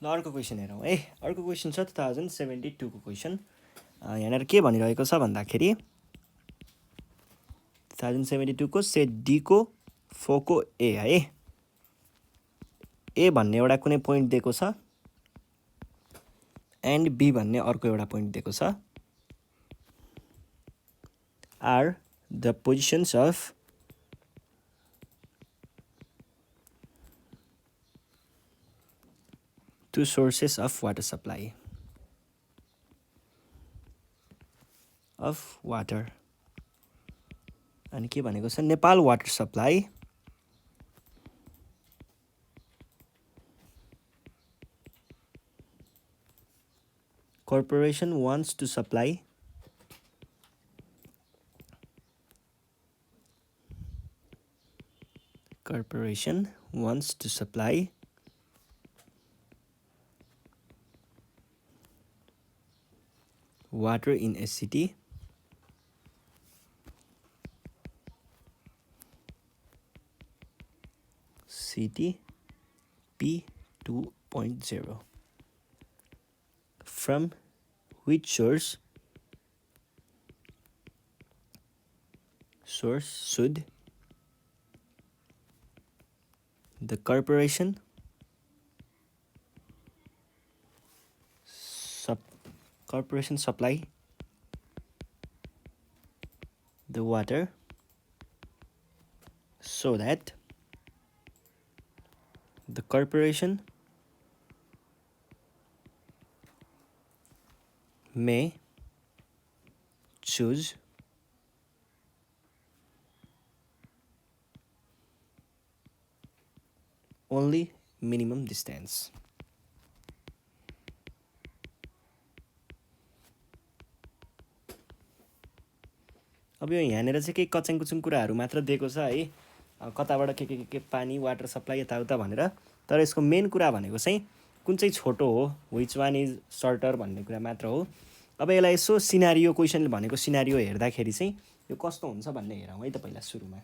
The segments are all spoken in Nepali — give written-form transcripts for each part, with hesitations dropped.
ल अर्को क्वेसन हेरौँ है। अर्को क्वेसन छ 2072 को क्वेसन। यहाँनिर के भनिरहेको छ भन्दाखेरि 2072 को सेट डी को फोको ए है। ए भन्ने एउटा कुनै पोइन्ट दिएको छ एन्ड बी भन्ने अर्को एउटा पोइन्ट दिएको छ। Are the positions of two sources of water supply of water। अनि के भनेको छ Nepal water supply corporation wants to supply water in a city P 2.0 from which source should the corporation supply the water so that the corporation may choose only minimum distance। अब यो यहाँनिर चाहिँ केही कचङ कुचुङ कुराहरू मात्र दिएको छ है, कताबाट के पानी वाटर सप्लाई यताउता भनेर। तर यसको मेन कुरा भनेको चाहिँ कुन चाहिँ छोटो हो, विच वान इज सर्टर भन्ने कुरा मात्र हो। अब यसलाई यसो सिनारियो क्वेसनले भनेको सिनारियो हेर्दाखेरि चाहिँ यो कस्तो हुन्छ भन्ने हेरौँ है त। पहिला सुरुमा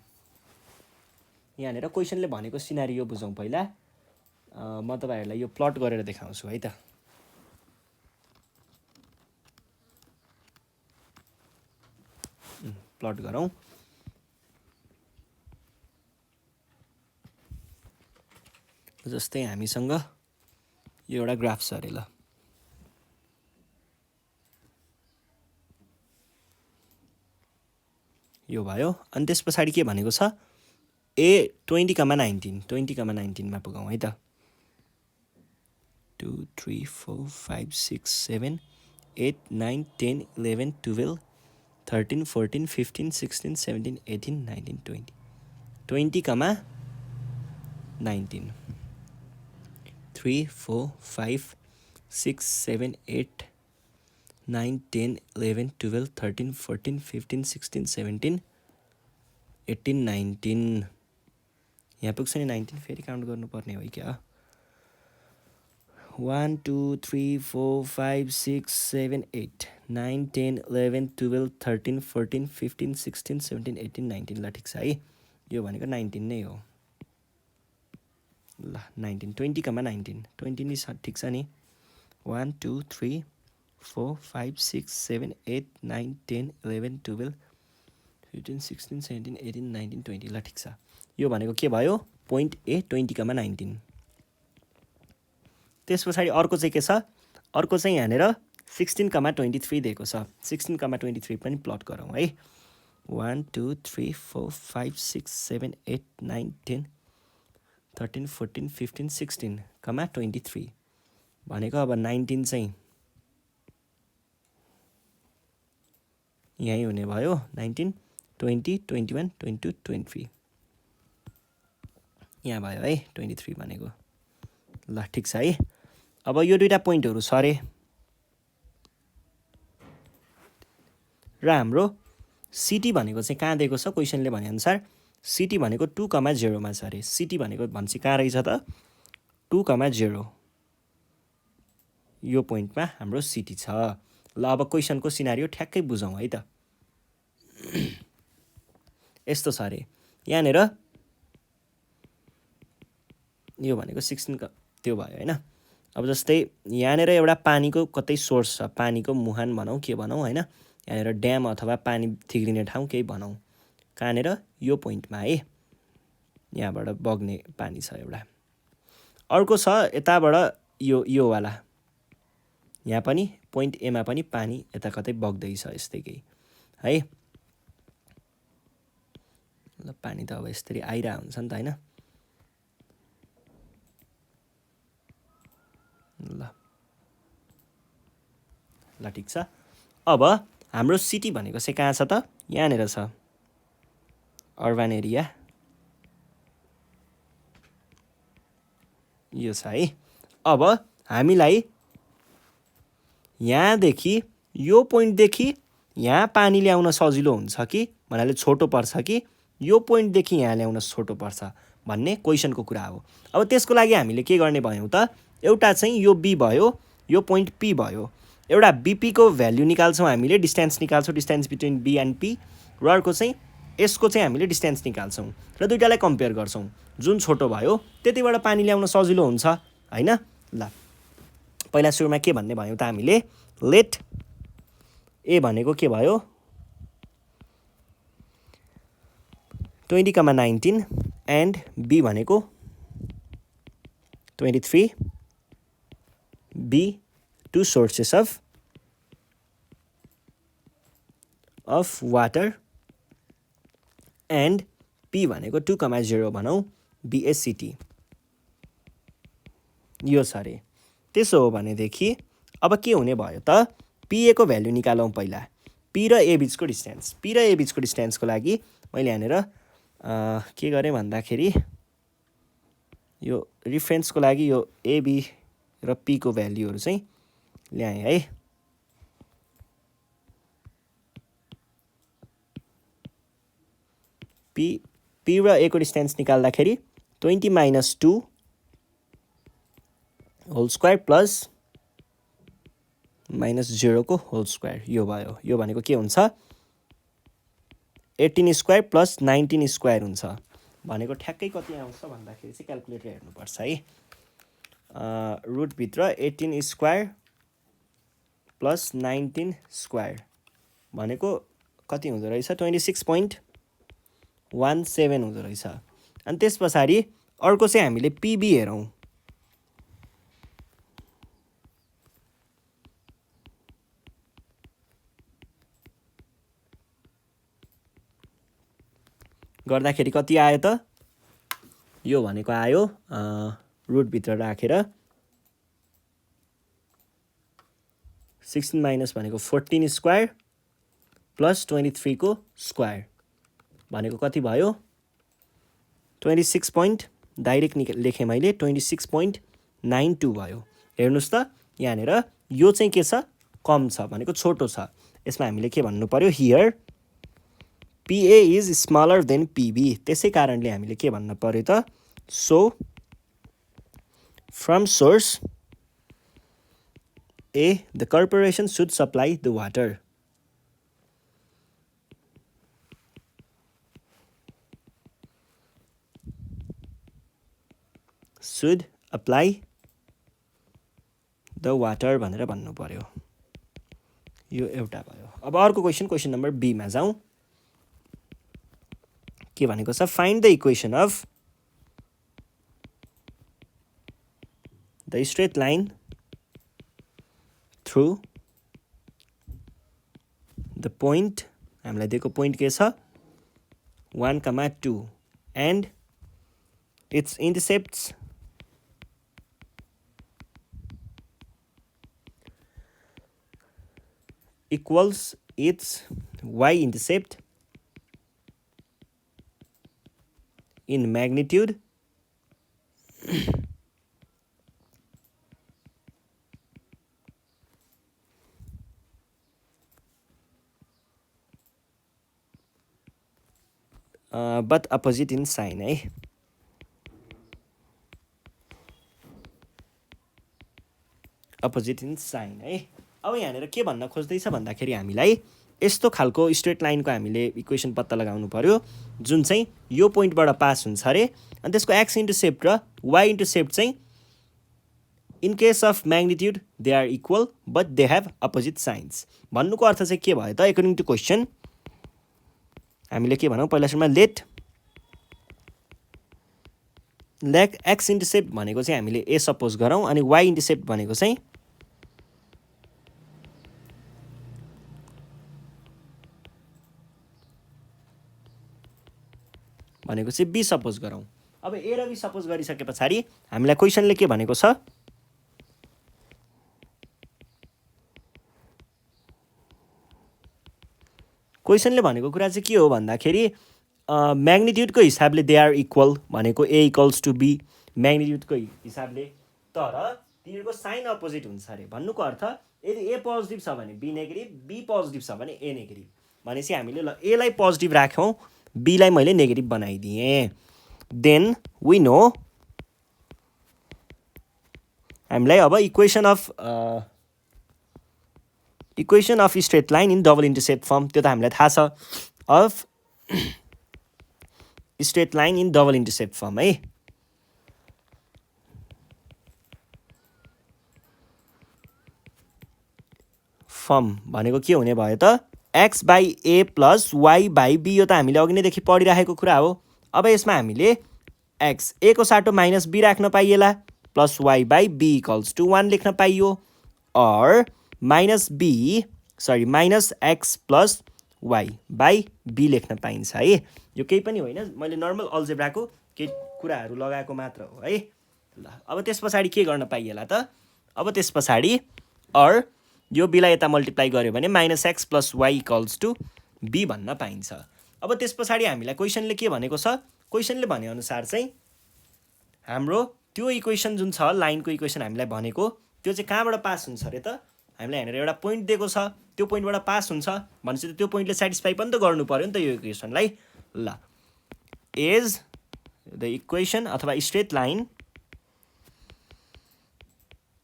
यहाँनिर क्वेसनले भनेको सिनारियो बुझौँ पहिला। म तपाईँहरूलाई यो प्लट गरेर देखाउँछु है त। प्लट गरौँ। जस्तै हामीसँग यो एउटा ग्राफ छ अरे। ल यो भयो। अनि त्यस पछाडि के भनेको छ ए 20,19 मा पुगौँ है त। 2 3 4 5 6 7 8 9 10 11 12 13 14 15 16 17 18 19 20 20,19 3 4 5 6 7 8 9 10 11 12 13 14 15 16 17 18 19 यहाँ पुग्छ नि 19 फेरि काउन्ट गर्नुपर्ने हो क्या। 1 2 3 4 5 6 7 8 9 10 11 12 13 14 15 16 17 18 19 ल ठिक छ है। यो भनेको 19 नै हो। ल 19 20,19 20 नि ठिक छ नि। 1 2 3 4 5 6 7 8 9 10 11 12 15 16 17 18 19 20 ल ठिक छ। यो भनेको के भयो पोइन्ट ए 20,19। त्यस पछाडि अर्को चाहिँ के छ, अर्को चाहिँ यहाँनिर 16,23 दिएको छ। 16,23 पनि प्लट गरौँ है। 1 2 3 4 5 6 7 8 9 10 13 14 15 16,23 भनेको अब 19 चाहिँ यहीँ हुने भयो। 19 20 21 22 23 यहाँ भयो है 23 भनेको। ल ठिक छ है। अब यो दुईटा पोइन्टहरू सरे र हाम्रो सिटी भनेको चाहिँ कहाँ दिएको छ क्वेसनले भनेअनुसार सिटी भनेको 2,0 मा छ अरे। सिटी भनेको भन्छ कहाँ रहेछ त 2,0 यो पोइन्टमा हाम्रो सिटी छ। ल अब क्वेसनको सिनारियो ठ्याक्कै बुझौँ है त। यस्तो छ अरे यहाँनिर यो भनेको 16 त्यो भयो हैन। अब जस्तै यहाँनिर एउटा पानीको कतै सोर्स छ, पानीको मुहान भनौँ के भनौँ होइन, यहाँनिर ड्याम अथवा पानी थिग्रिने ठाउँ केही भनौँ, कहाँनिर यो पोइन्टमा है यहाँबाट बग्ने पानी छ एउटा। अर्को छ यताबाट यो वाला, यहाँ पनि पोइन्ट एमा पनि पानी यता कतै बग्दैछ यस्तै केही है। ल पानी त अब यसरी आइरहेको हुन्छ नि त होइन। ल ठिक छ। अब हाम्रो सिटी भनेको चाहिँ कहाँ छ त, यहाँनिर छ, अर्बन एरिया यो छ है। अब हामीलाई यहाँदेखि यो पोइन्टदेखि यहाँ पानी ल्याउन सजिलो हुन्छ कि भन्नाले छोटो पर्छ कि यो पोइन्टदेखि यहाँ ल्याउन छोटो पर्छ भन्ने क्वेसनको कुरा हो। अब त्यसको लागि हामीले के गर्ने भयौँ त, एउटा चाहिँ यो बी भयो, यो पोइन्ट पी भयो, एउटा बीपीको भ्याल्यु निकाल्छौँ हामीले, डिस्टेन्स निकाल्छौँ, distance between B and P, र अर्को चाहिँ यसको चाहिँ हामीले डिस्टेन्स निकाल्छौँ र दुइटालाई कम्पेयर गर्छौँ। जुन छोटो भयो त्यतिबाट पानी ल्याउन सजिलो हुन्छ होइन। ल पहिला सुरुमा के भन्ने भयौँ त हामीले, लेट ए भनेको के भयो 20,19 एन्ड बी भनेको 23, B two sources of water and P भनेको 2,0 भनौँ बिएसिटी यो छ अरे। त्यसो हो भनेदेखि अब के हुने भयो त, पिए को भ्याल्यु निकालौँ पहिला, पी र ए बिचको डिस्टेन्स। पी र ए बिचको डिस्टेन्सको लागि मैले यहाँनिर के गरेँ भन्दाखेरि यो रिफरेन्सको लागि यो एबी र पी को भ्याल्युहरू चाहिँ ल्याएँ है। पी र ए को डिस्टेन्स निकाल्दाखेरि 20 - 2 होल स्क्वायर प्लस -0 को होल स्क्वायर यो भयो। यो भनेको के हुन्छ 18 स्क्वायर प्लस 19 स्क्वायर हुन्छ भनेको ठ्याक्कै कति आउँछ भन्दाखेरि चाहिँ क्याल्कुलेटर हेर्नुपर्छ है। रुटभित्र 18 स्क्वायर प्लस 19 स्क्वायर भनेको कति हुँदो रहेछ 26.17 हुँदो रहेछ। अनि त्यस पछाडि अर्को चाहिँ हामीले पिबी हेरौँ। गर्दाखेरि कति आयो त, यो भनेको आयो रुटभित्र राखेर 16 माइनस भनेको 14 स्क्वायर प्लस 23 को स्क्वायर भनेको कति भयो 26 डाइरेक्ट लेखेँ मैले 26.92 भयो। हेर्नुहोस् त यहाँनिर यो चाहिँ के छ कम छ भनेको छोटो छ। यसमा हामीले के भन्नु पर्यो here PA is smaller than PB। त्यसै कारणले हामीले के भन्न पर्यो त, so from source A the corporation should supply the water। should apply the water भनेर भन्नु पर्यो। यो एउटा भयो। अब अर्को क्वेसन नम्बर बी मा जाउँ। के भनेको छ find the equation of the straight line through the point, हामीलाई दिएको पोइन्ट के छ 1,2 and its intercepts equals its y-intercept in magnitude but opposite in sign है। अपोजिट इन साइन है। अब यहाँनिर के भन्न खोज्दैछ भन्दाखेरि हामीलाई यस्तो खालको स्ट्रेट लाइनको हामीले इक्वेसन पत्ता लगाउनु पर्यो जुन चाहिँ यो पोइन्टबाट पास हुन्छ अरे। अनि त्यसको एक्स इन्टरसेप्ट र वाइ इन्टरसेप्ट चाहिँ in case of magnitude they are equal but they have opposite signs. भन्नुको अर्थ चाहिँ के भयो त एकर्डिङ टु क्वेसन हामीले के भनौँ पहिला सुरुमा लेट एक्स इन्टरसेप्ट भनेको चाहिँ हामीले ए सपोज गरौँ अनि वाइ इन्टरसेप्ट भनेको चाहिँ बी सपोज गरौँ। अब ए र बी सपोज गरिसके पछाडि हामीलाई क्वेसनले के भनेको छ क्वेसनले भनेको कुरा चाहिँ के हो भन्दाखेरि म्याग्निट्युडको हिसाबले दे आर इक्वल भनेको ए इक्वल्स टु बी म्याग्निट्युडको हिसाबले, तर तिनीहरूको साइन अपोजिट हुन्छ अरे। भन्नुको अर्थ यदि ए पोजिटिभ छ भने बी नेगेटिभ, बी पोजिटिभ छ भने ए नेगेटिभ। भनेपछि हामीले ल एलाई पोजिटिभ राख्यौँ, बीलाई मैले नेगेटिभ बनाइदिएँ। देन वी नो हामीलाई अब equation of straight line in double intercept form त्यो त हामीलाई थाहा छ, of straight line in double intercept form है। फर्म भनेको के हुने भयो त x by a plus why by b, यो त हामीले अघि नैदेखि पढिराखेको कुरा हो। अब यसमा हामीले एक्स ए को साटो माइनस बी राख्न पाइएला, plus why by B equals to 1 लेख्न पाइयो, और minus x plus why by B लेख्न पाइन्छ है। यो केही पनि होइन, मैले नर्मल अल्जेब्राको केही कुराहरू लगाएको मात्र हो है। ल अब त्यस पछाडि के गर्न पाइएला त, अब त्यस पछाडि और यो बीलाई यता मल्टिप्लाई गर्यो भने minus x plus y equals to b भन्न पाइन्छ। अब त्यस पछाडि हामीलाई क्वेसनले के भनेको छ, क्वेसनले भनेअनुसार चाहिँ हाम्रो त्यो इक्वेसन जुन छ लाइनको इक्वेसन हामीलाई भनेको त्यो चाहिँ कहाँबाट पास हुन्छ अरे त, हामीलाई यहाँनिर एउटा पोइन्ट दिएको छ, त्यो पोइन्टबाट पास हुन्छ भनेपछि त्यो पोइन्टले सेटिस्फाई पनि त गर्नु पर्यो नि त यो इक्वेसनलाई। ल इज द इक्वेसन अथवा straight line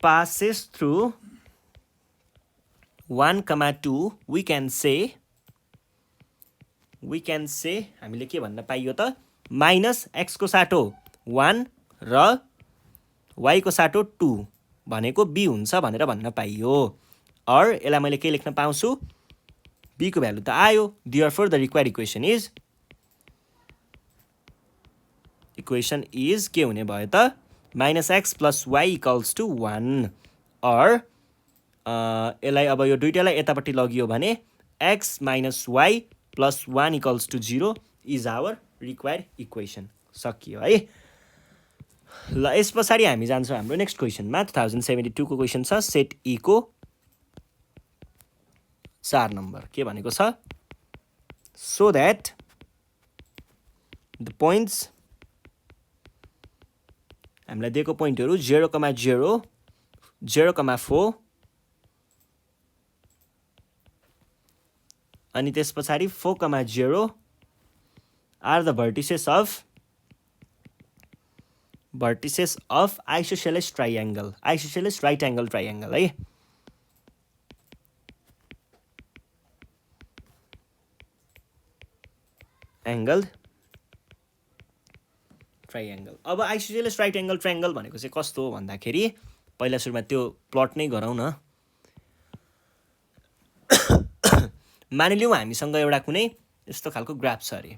passes through 1, 2 we can say हामीले के भन्न पाइयो त माइनस एक्स को साटो 1 र वाइ को साटो 2 भनेको बी हुन्छ भनेर भन्न पाइयो। और यसलाई मैले के लेख्न पाउँछु, बी को भ्यालु त आयो, therefore the required equation is के हुने भयो त minus x plus y equals to 1, और यसलाई अब यो दुइटालाई यतापट्टि लगियो भने x minus y plus 1 equals to 0 is our required equation. सकियो है। ल यस पछाडि हामी जान्छौँ हाम्रो नेक्स्ट क्वेसनमा। 2072 को क्वेसन छ सेट ई को 4 नम्बर के भनेको छ, सो द्याट द पोइन्ट्स हामीलाई दिएको पोइन्टहरू 0,0, 0,4 अनि त्यस पछाडि 4,0 are the vertices of isosceles triangle, isosceles right angle triangle है। Angle triangle. अब आइसोसेलेस राइट एंगल ट्राइएंगल भनेको चाहिँ कस्तो हो भन्दाखेरि पहिला सुरुमा त्यो प्लट नै गरौँ न। मानिलिउँ हामीसँग एउटा कुनै यस्तो खालको ग्राफ छ अरे,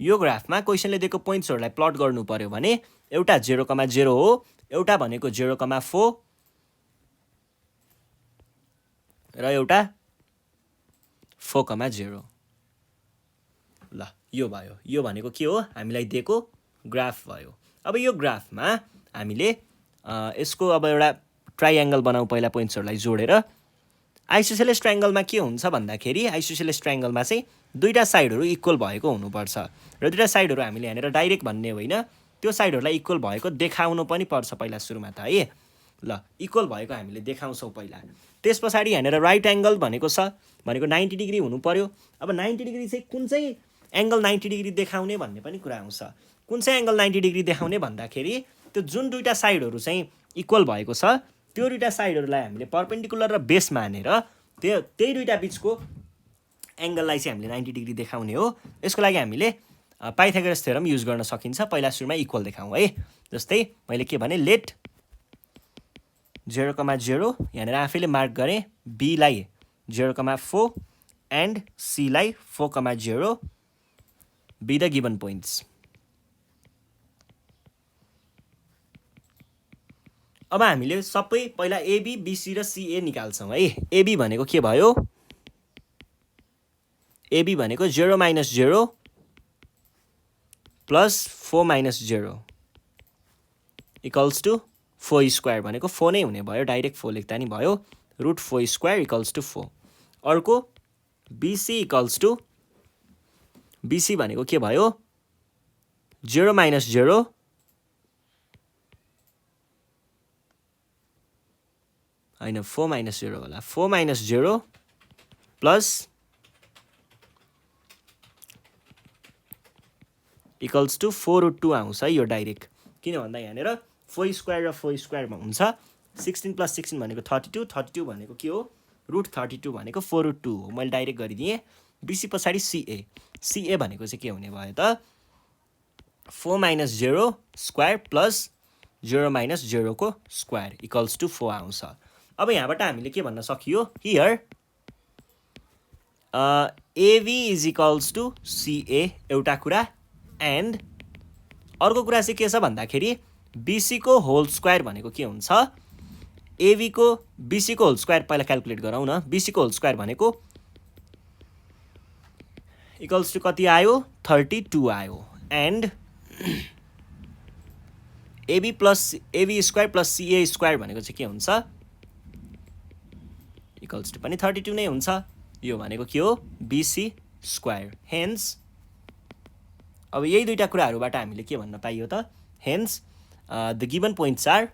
यो ग्राफमा क्वेसनले दिएको पोइन्ट्सहरूलाई प्लट गर्नु पर्यो भने एउटा 0,0 हो, एउटा भनेको 0,4 र एउटा 4,0। ल यो भयो, यो भनेको के हो हामीलाई दिएको ग्राफ भयो। अब यो ग्राफमा हामीले यसको अब एउटा ट्राइएंगल बनाऊ पहिला पोइन्ट्सहरूलाई जोडेर। आइसोसेलेस ट्राइएंगलमा के हुन्छ भन्दाखेरि आइसोसेलेस ट्राइएंगलमा चाहिँ दुईटा साइडहरू इक्वल भएको हुनुपर्छ र दुईटा साइडहरू हामीले यहाँनिर डाइरेक्ट भन्ने होइन, त्यो साइडहरूलाई इक्वल भएको देखाउनु पनि पर्छ पहिला सुरुमा त है। ल इक्वल भएको हामीले देखाउँछौँ पहिला, त्यस पछाडि यहाँनिर राइट एंगल भनेको छ भनेको 90 डिग्री हुनु पर्यो। अब 90 डिग्री चाहिँ कुन चाहिँ एंगल 90 डिग्री देखाउने भन्ने पनि कुरा आउँछ। कुन चाहिँ एंगल 90 डिग्री देखाउने भन्दाखेरि त्यो जुन दुईटा साइडहरू चाहिँ इक्वल भएको छ त्यो दुईटा साइडहरूलाई हामीले परपेन्डिकुलर र बेस मानेर त्यही दुईटा बिचको एंगललाई चाहिँ हामीले 90 डिग्री देखाउने हो। यसको लागि हामीले पाइथागोरस थ्योरम युज गर्न सकिन्छ। पहिला सुरुमा इक्वल देखाउँ है। जस्तै मैले के भने लेट 0,0 यहाँनिर आफैले मार्क गरेँ, बीलाई 0,4 एन्ड सीलाई 4,0 बी द गिभन पोइन्ट्स। अब हामीले सबै पहिला एबी, बीसी र सीए निकाल्छौँ है। एबी भनेको के भयो? एबी भनेको 0 - 0 प्लस 4 - 0 इक्वल्स टु 4 स्क्वायर भनेको 4 नै हुने भयो, डाइरेक्ट 4 लेख्दा नि भयो, √4 स्क्वायर इक्वल्स टु 4। अर्को बीसी इक्वल्स टु, बीसी भनेको के भयो? 0 - 0 होइन 4 - 0 होला, 4 - 0 प्लस इक्वल्स टु 4√2 आउँछ है यो डाइरेक्ट। किन भन्दा यहाँनिर 4 स्क्वायर र 4 स्क्वायरमा हुन्छ 16 + 16 भनेको 32, 32 भनेको के हो? √32 भनेको 4√2 हो। मैले डाइरेक्ट गरिदिएँ। बीसी पछाडि सीए, सीए भनेको चाहिँ के हुने भयो त? 4 - 0 स्क्वायर प्लस 0 - 0 को स्क्वायर इक्वल्स टु 4 आउँछ। अब यहाँबाट हामीले के भन्न सकियो? Here AB is equals to CA एउटा कुरा, एन्ड अर्को कुरा चाहिँ के छ भन्दाखेरि बीसी को होल स्क्वायर भनेको के हुन्छ? एबी को बीसी को होल स्क्वायर पहिला क्याल्कुलेट गरौँ न। बीसी को होल स्क्वायर भनेको इक्वल्स टु कति आयो? 32 आयो, and AB square plus CA square भनेको चाहिँ के हुन्छ? इक्वल्स टु पनि 32 नै हुन्छ। यो भनेको के हो? BC square. हेन्स अब यही दुईटा कुराहरूबाट हामीले के भन्न पाइयो त? Hence the given points are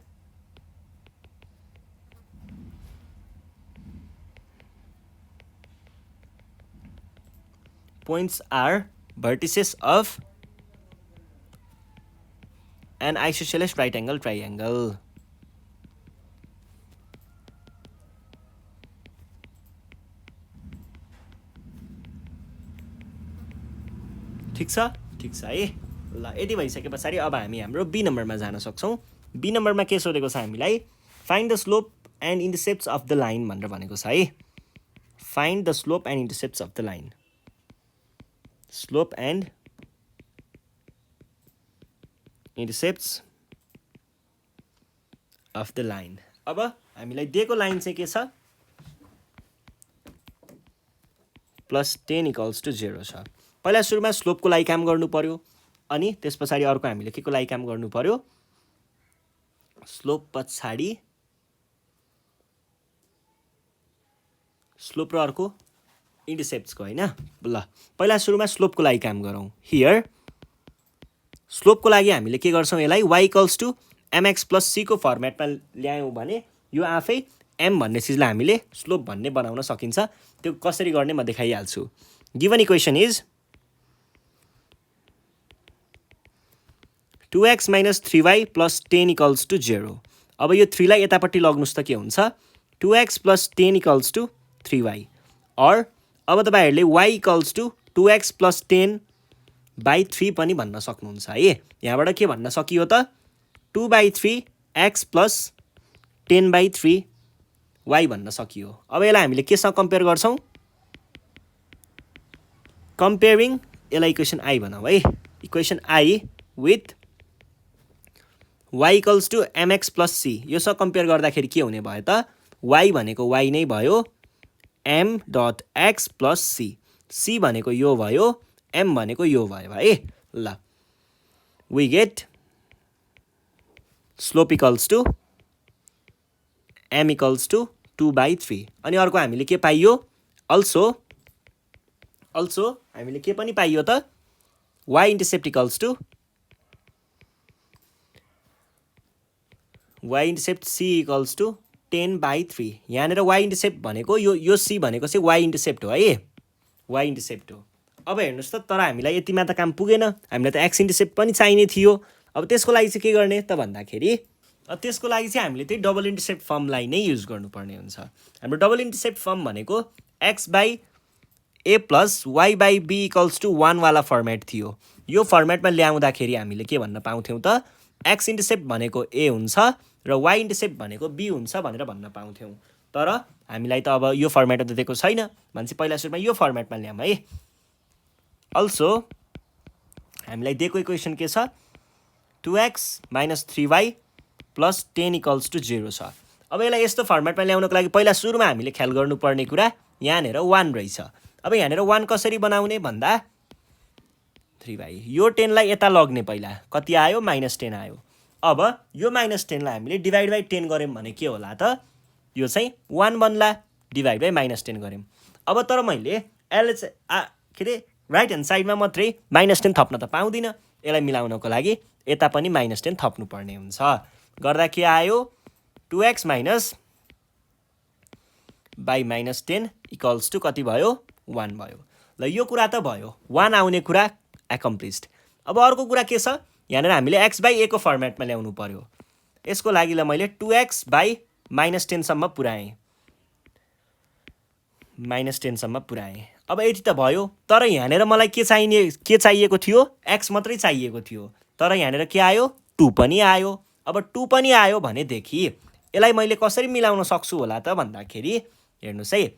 vertices of an isosceles right angle triangle. ठिक छ? ठिक छ है। ल यति भइसके पछाडि अब हामी हाम्रो बी नम्बरमा जान सक्छौँ। बी नम्बरमा के सोधेको छ हामीलाई? Find the slope and intercepts of the line भनेर भनेको छ है। Find the slope and intercepts of the line. Slope and intercepts of the line. अब हामीलाई दिएको लाइन चाहिँ के छ? +10 इक्वल्स टु 0 छ। पहिला सुरुमा स्लोपको लागि काम गर्नु पर्यो, अनि त्यस पछाडि अर्को हामीले के को लागि काम गर्नु पर्यो? स्लोप पछाडि स्लोप र अर्को इन्टरसेप्ट्सको होइन। ल पहिला सुरुमा स्लोपको लागि काम गरौँ। हियर स्लोपको लागि हामीले के गर्छौँ? यसलाई y equals to mx plus c को फर्मेटमा ल्यायौँ भने यो आफै m भन्ने चिजलाई हामीले स्लोप भन्ने बनाउन सकिन्छ। त्यो कसरी गर्ने म देखाइहाल्छु। Given equation is 2x - 3y + 10 equals to 0। अब यो 3 लाई यतापट्टि लग्नुस् त के हुन्छ? 2x + 10 equals to 3y। और अब तपाईहरुले y इक्वल्स टु 2x + 10/3 पनि भन्न सक्नुहुन्छ है। यहाँबाट के भन्न सकियो त? 2/3 x + 10/3 y भन्न सकियो। अब यसलाई हामीले केसँग कम्पेयर गर्छौं? कम्पेयरिङ यसलाई इक्वेसन I भनौँ है। Equation I with y equals to mx + c। योसँग कम्पेयर गर्दाखेरि के हुने भयो त? y भनेको y नै भयो, m.x + c। c भनेको यो भयो, m भनेको यो भयो है। ल we get slope equals to m equals to 2/3। अनि अर्को हामीले के पाइयो? अल्सो हामीले के पनि पाइयो त? y intercept equals to y intercept c equals to 10/3। यहाँनिर y इन्टरसेप्ट भनेको यो c भनेको चाहिँ y इन्टरसेप्ट हो है, y इन्टरसेप्ट हो। अब हेर्नुस् त, तर हामीलाई यतिमा त काम पुगेन, हामीलाई त x इन्टरसेप्ट पनि चाहिने थियो। अब त्यसको लागि चाहिँ के गर्ने त भन्दाखेरि त्यसको लागि चाहिँ हामीले त्यही डबल इन्टरसेप्ट फर्मलाई नै युज गर्नुपर्ने हुन्छ। हाम्रो डबल इन्टरसेप्ट फर्म भनेको x/a + y/b इक्वल्स टु 1 वाला फर्मेट थियो। यो फर्मेटमा ल्याउँदाखेरि हामीले के भन्न पाउँथ्यौँ त? x इन्टरसेप्ट भनेको a हुन्छ र y इन्टरसेप्ट भनेको b हुन्छ भनेर भन्न पाउँथ्यौँ। तर हामीलाई त अब यो फर्मेटमा त दिएको छैन भनेपछि पहिला सुरुमा यो फर्मेटमा ल्याऊँ है। अल्सो हामीलाई दिएको इक्वेसन के छ 2x - 3y + 10 = 0 छ। अब यसलाई यस्तो फर्मेटमा ल्याउनको लागि पहिला सुरुमा हामीले ख्याल गर्नुपर्ने कुरा यहाँनिर 1 रहेछ। अब यहाँनिर 1 कसरी बनाउने भन्दा 3y यो 10 लाई यता लग्ने पहिला कति आयो -10 आयो। अब यो -10 लाई हामीले डिभाइड बाइ 10 गर्यौँ भने के होला त यो चाहिँ 1 बन्ला डिभाइड बाइ -10 गर्यौँ। अब तर मैले के अरे राइट ह्यान्ड साइडमा मात्रै -10 थप्न त पाउँदिनँ, यसलाई मिलाउनको लागि यता पनि -10 थप्नुपर्ने हुन्छ। गर्दा के आयो 2x - बाई -10 = कति भयो 1 भयो। ल यो कुरा त भयो 1 आउने कुरा एकम्प्लिस्ड। अब अर्को कुरा के छ यहाँनिर हामीले x/a को फर्मेटमा ल्याउनु पर्यो। यसको लागि ल मैले 2x बाई -10 सम्म पुऱ्याएँ -10 सम्म पुऱ्याएँ। अब यति त भयो, तर यहाँनिर मलाई के चाहिएको थियो x मात्रै चाहिएको थियो, तर यहाँनिर के आयो 2 पनि आयो। अब 2 पनि आयो भनेदेखि यसलाई मैले कसरी मिलाउन सक्छु होला त भन्दाखेरि हेर्नुहोस् है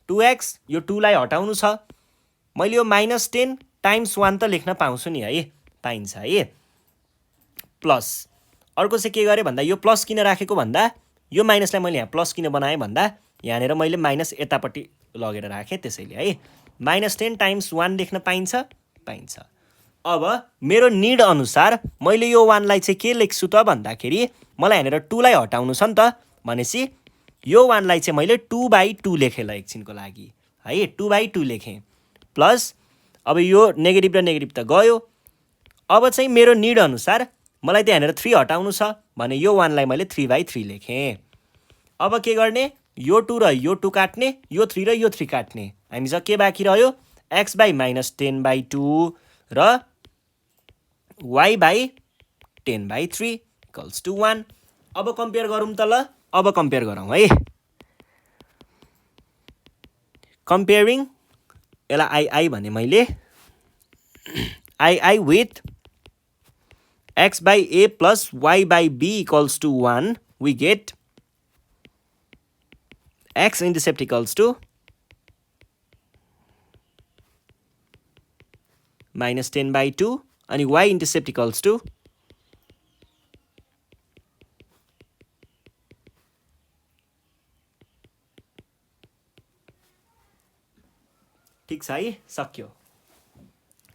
2x यो 2 लाई हटाउनु छ, मैले यो -10 टाइम्स 1 त लेख्न पाउँछु नि है, पाइन्छ है। प्लस अर्को चाहिँ के गरेँ भन्दा यो प्लस किन राखेको भन्दा यो माइनसलाई मैले यहाँ प्लस किन बनाएँ भन्दा यहाँनिर मैले माइनस यतापट्टि लगेर राखेँ त्यसैले है। -10 टाइम्स 1 लेख्न पाइन्छ पाइन्छ। अब मेरो निड अनुसार मैले यो 1 लाई चाहिँ के लेख्छु त भन्दाखेरि मलाई यहाँनिर 2 लाई हटाउनु छ नि त भनेपछि यो 1 लाई चाहिँ मैले 2/2 लेखेँ ल एकछिनको लागि है, 2/2 लेखेँ। प्लस अब यो नेगेटिभ र नेगेटिभ त गयो। अब चाहिँ मेरो निड अनुसार मलाई त यहाँनिर 3 हटाउनु छ भने यो 1 लाई मैले 3/3 लेखेँ। अब के गर्ने यो 2 र यो 2 काट्ने, यो 3 र यो 3 काट्ने, हामीसँग के बाँकी रह्यो x/-10/2 र y/10/3 = 1। अब कम्पेयर गरौँ त ल, अब कम्पेयर गरौँ है। कम्पेयरिङ यसलाई आई भने मैले I with x/a + y/b = 1 we get x intercept = -10/2 अनि y intercept = ठिक छ है, सक्यो।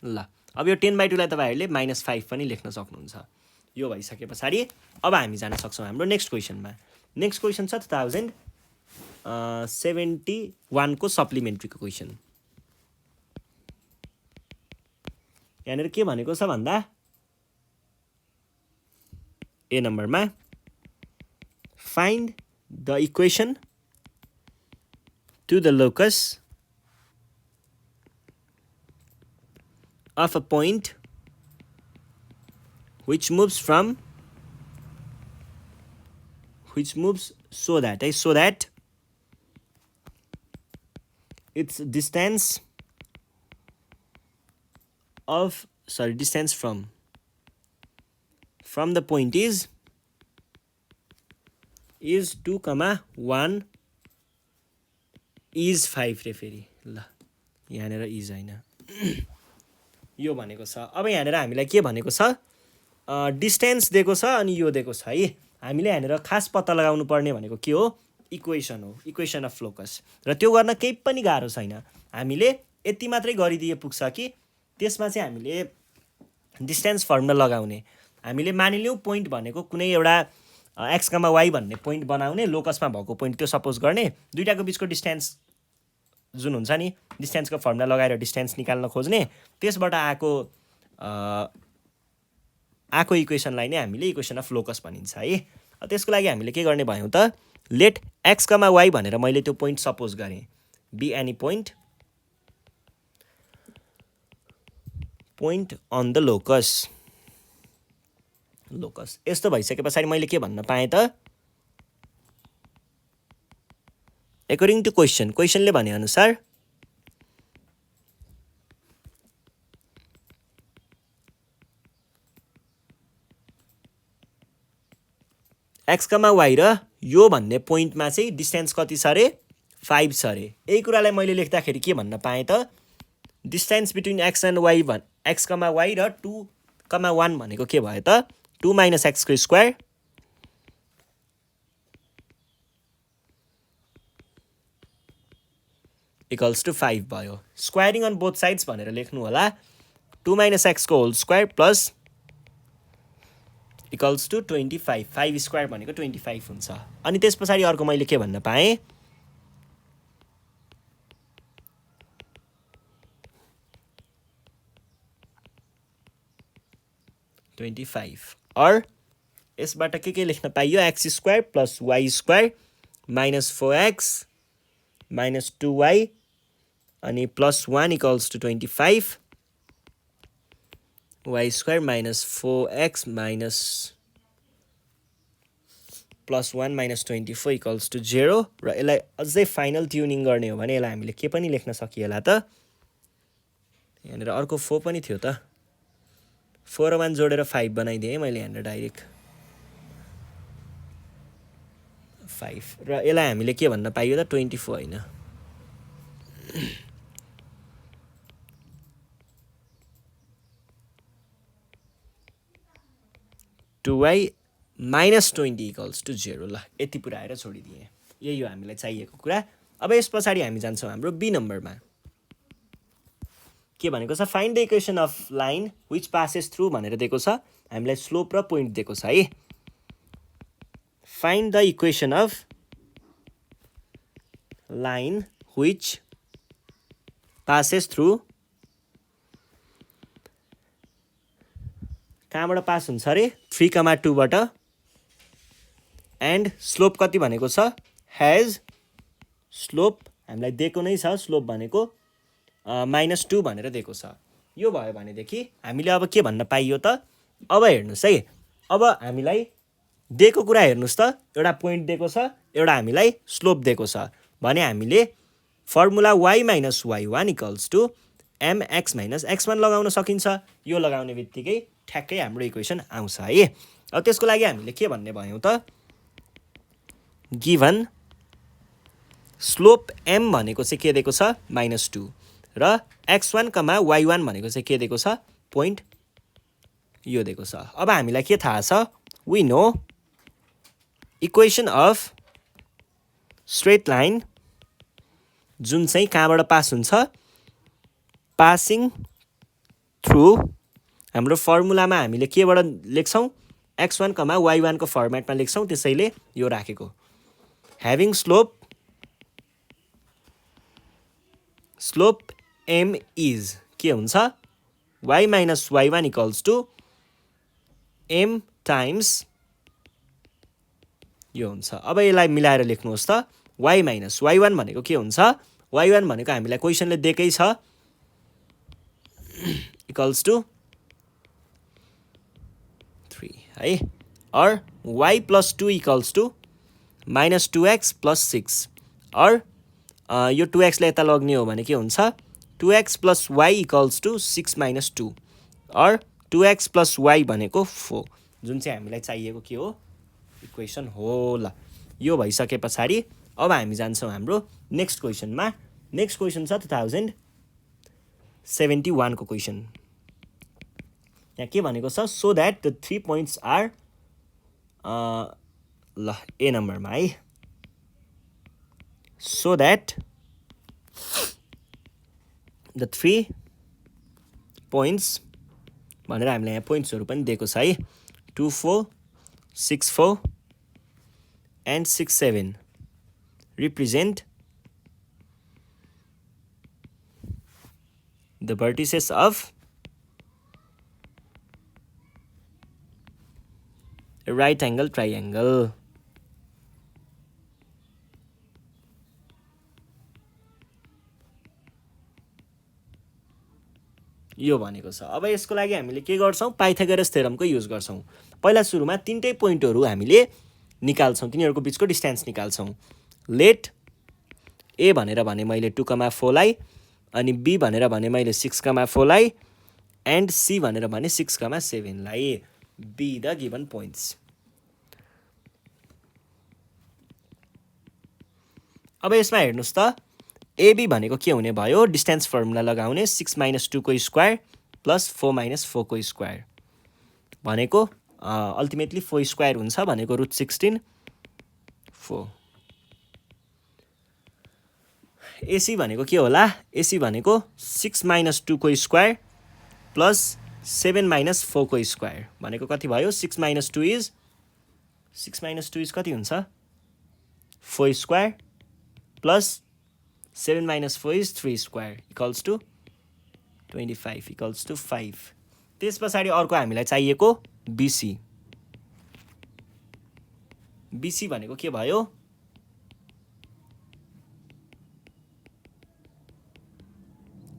ल अब यो 10/2 लाई तपाईहरुले -5 पनि लेख्न सक्नुहुन्छ। यो भइसके पछाडि अब हामी जान सक्छौं हाम्रो नेक्स्ट क्वेशनमा। नेक्स्ट क्वेशन छ 2071 को सप्लिमेन्ट्रीको क्वेशन। यहाँनिर के भनेको छ भन्दा ए नम्बरमा find the equation to the locus of a point which moves so that its distance from the point is 2, 1 is 5 रे फेरि ल यहाँनिर इज हैन यो भनेको छ। अब यहाँनिर हामीलाई के भनेको छ डिस्टेन्स दिएको छ अनि यो दिएको छ है। हामीले यहाँनिर खास पत्ता लगाउनु पर्ने भनेको के हो इक्वेसन हो, इक्वेसन अफ लोकस। र त्यो गर्न केही पनि गाह्रो छैन, हामीले यति मात्रै गरिदिए पुग्छ कि त्यसमा चाहिँ हामीले डिस्टेन्स फर्मुला लगाउने। हामीले मानिलियौँ पोइन्ट भनेको कुनै एउटा x, y भन्ने पोइन्ट बनाउने, लोकसमा भएको पोइन्ट त्यो सपोज गर्ने, दुईटाको बीचको डिस्टेन्स जुन हुन्छ नि डिस्टेन्सको फर्मुला लगाएर डिस्टेन्स निकाल्न खोज्ने, त्यसबाट आको इक्वेसनलाई नै हामीले इक्वेसन अफ लोकस भनिन्छ है। त्यसको लागि हामीले के गर्ने भयौँ त लेट x, y भनेर मैले त्यो पोइन्ट सपोज गरेँ, be any point on the locus. यस्तो भइसके पछाडि मैले के भन्न पाएँ त अकर्डिङ टु क्वेसनले भने अनुसार x, y र यो भन्ने पोइन्टमा चाहिँ डिस्टेन्स कति छ अरे 5 छ अरे। यही कुरालाई मैले लेख्दाखेरि के भन्न पाएँ त distance between x and y x, y र 2, 1 भनेको के भयो त 2 - x को स्क्वायर इक्वल्स टु 5 भयो। स्क्वायरिङ अन बोथ साइड्स भनेर लेख्नु होला 2 - x को whole square plus equals to 25 5 square भनेको 25 हुन्छ। अनि त्यस पछाडि अर्को मैले के भन्न पाएँ 25 और यसबाट के लेख्न पाइयो x square plus y square minus 4x minus 2y अनि plus 1 equals to 25 y square minus 4x minus plus 1 minus 24 equals to 0 र यसलाई अझै फाइनल ट्युनिङ गर्ने हो भने यसलाई हामीले के पनि लेख्न सकिएला त यहाँनिर अर्को 4 पनि थियो त 4 र 1 जोडेर 5 बनाइदिएँ मैले यहाँनिर डाइरेक्ट 5 र यसलाई हामीले के भन्न पाइयो त 24 होइन 2y माइनस 20 इक्वल्स टु 0 ल यति पुऱ्याएर छोडिदिएँ। यही हो हामीलाई चाहिएको कुरा। अब यस पछाडि हामी जान्छौँ हाम्रो बी नम्बरमा के भनेको छ find the equation of line which passes through भनेर दिएको छ हामीलाई स्लोप र पोइन्ट दिएको छ है। Find the equation of line which passes through कहाँबाट पास हुन्छ अरे 3, 2 बाट एन्ड स्लोप कति भनेको छ हेज स्लोप हामीलाई दिएको नै छ स्लोप भनेको -2 भनेर दिएको छ। यो भयो भनेदेखि हामीले अब के भन्न पाइयो त अब हेर्नुहोस् है अब हामीलाई दिएको कुरा हेर्नुहोस् त एउटा पोइन्ट दिएको छ एउटा हामीलाई स्लोप दिएको छ भने हामीले formula y - y1 equals to mx - x1 लगाउन सकिन्छ। यो लगाउने बित्तिकै ठ्याक्कै हाम्रो इक्वेसन आउँछ है। अब त्यसको लागि हामीले के भन्ने भयौँ त गिभन स्लोप m भनेको चाहिँ के दिएको छ -2 र x1, y1 भनेको चाहिँ के दिएको छ पोइन्ट यो दिएको छ। अब हामीलाई के थाहा छ we know equation of straight line जुन चाहिँ कहाँबाट पास हुन्छ पासिङ थ्रु हाम्रो फर्मुलामा हामीले केबाट लेख्छौँ x1, y1 को फर्मेटमा लेख्छौँ त्यसैले यो राखेको ह्याभिङ स्लोप m इज के हुन्छ y - y1 equals to m times यो हुन्छ। अब यसलाई मिलाएर लेख्नुहोस् त y - y1 भनेको के हुन्छ y1 भनेको हामीलाई क्वेसनले दिएकै छ इक्वल्स टु 3 है और y + 2 इक्वल्स टु -2x + 6 और यो 2x लाई यता लग्ने हो भने के हुन्छ 2x + y इक्वल्स टु 6 - 2 और 2x + y भनेको 4 जुन चाहिँ हामीलाई चाहिएको के हो इक्वेसन हो। ल यो भइसके पछाडि अब हामी जान्छौँ हाम्रो नेक्स्ट क्वेसनमा। नेक्स्ट क्वेसन छ 2071 को क्वेसन। यहाँ के भनेको छ so that the 3 points are ल ए नम्बरमा है सो द्याट द 3 पोइन्ट्स भनेर हामीलाई यहाँ पोइन्ट्सहरू पनि दिएको छ है 2, 4, 6, 4 and 6, 7 represent the vertices of a right angle triangle. यो भनेको छ। अब यसको लागि हामीले के गर्छौं पाइथागोरस थ्योरमको युज गर्छौं। पहिला सुरुमा तीनटै पोइन्टहरु हामीले निकाल्छौं तिनीहरुको बीचको डिस्टेन्स निकाल्छौं। लेट ए भनेर भने मैले 2, 4 लाई अनि बी भनेर भने मैले 6, 4 लाई एन्ड सी भनेर भने 6, 7 लाई बी द गिवन पोइन्ट्स। अब यसमा हेर्नुस् त एबी भनेको के हुने भयो डिस्टेन्स फर्मुला लगाउने 6 - 2 को स्क्वायर प्लस 4 - 4 को स्क्वायर भनेको अल्टिमेटली 4 स्क्वायर हुन्छ भनेको √16 4 एसी भनेको के होला एसी भनेको 6 - 2 को स्क्वायर प्लस 7 - 4 को स्क्वायर भनेको कति भयो 6 - 2 इज 6 - 2 इज कति हुन्छ 4 square plus 7 - 4 is 3 square equals to 25 equals to 5 त्यस पछाडि अर्को हामीलाई चाहिएको बीसी बीसी भनेको के भयो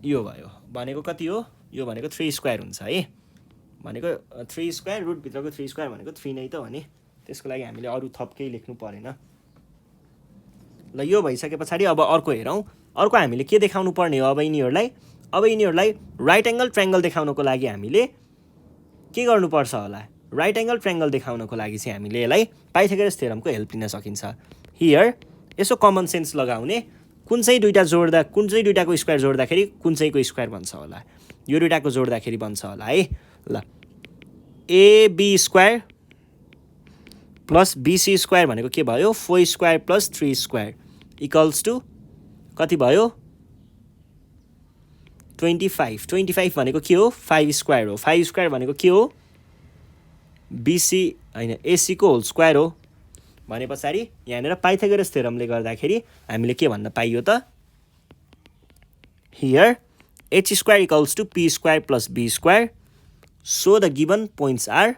यो भयो भनेको कति हो यो भनेको 3 स्क्वायर हुन्छ है भनेको 3 स्क्वायर रुट भित्रको 3 स्क्वायर भनेको 3 नै त हो नि त्यसको लागि हामीले अरु थप केही लेख्नु परेन ल यो भइसके पछाडि अब अर्को हेरौं अर्को हामीले के देखाउनु पर्ने हो अब यिनीहरुलाई राइट एंगल ट्रायंगल देखाउनको लागि हामीले के गर्नु पर्छ होला राइट एंगल ट्रायंगल देखाउनको लागि चाहिँ हामीले यसलाई पाइथागोरस थ्योरमको हेल्प लिन सकिन्छ हियर यसो कमन सेन्स लगाउने कुन चाहिँ दुईटा जोड्दा कुन चाहिँ दुईटाको स्क्वायर जोड्दाखेरि कुन चाहिँको स्क्वायर बन्छ होला यो दुईटाको जोड्दाखेरि बन्छ होला है ल AB square plus BC square भनेको के भयो 4 square plus 3 square equals to कति भयो 25 भनेको के हो 5 स्क्वायर हो 5 स्क्वायर भनेको के हो बीसी हैन एसी को होल स्क्वायर हो भने पछाडि यहाँनेर पाइथागोरस थ्योरमले गर्दाखेरि हामीले के भन्न पाइयो त here h square equals to p square plus b square so the given points are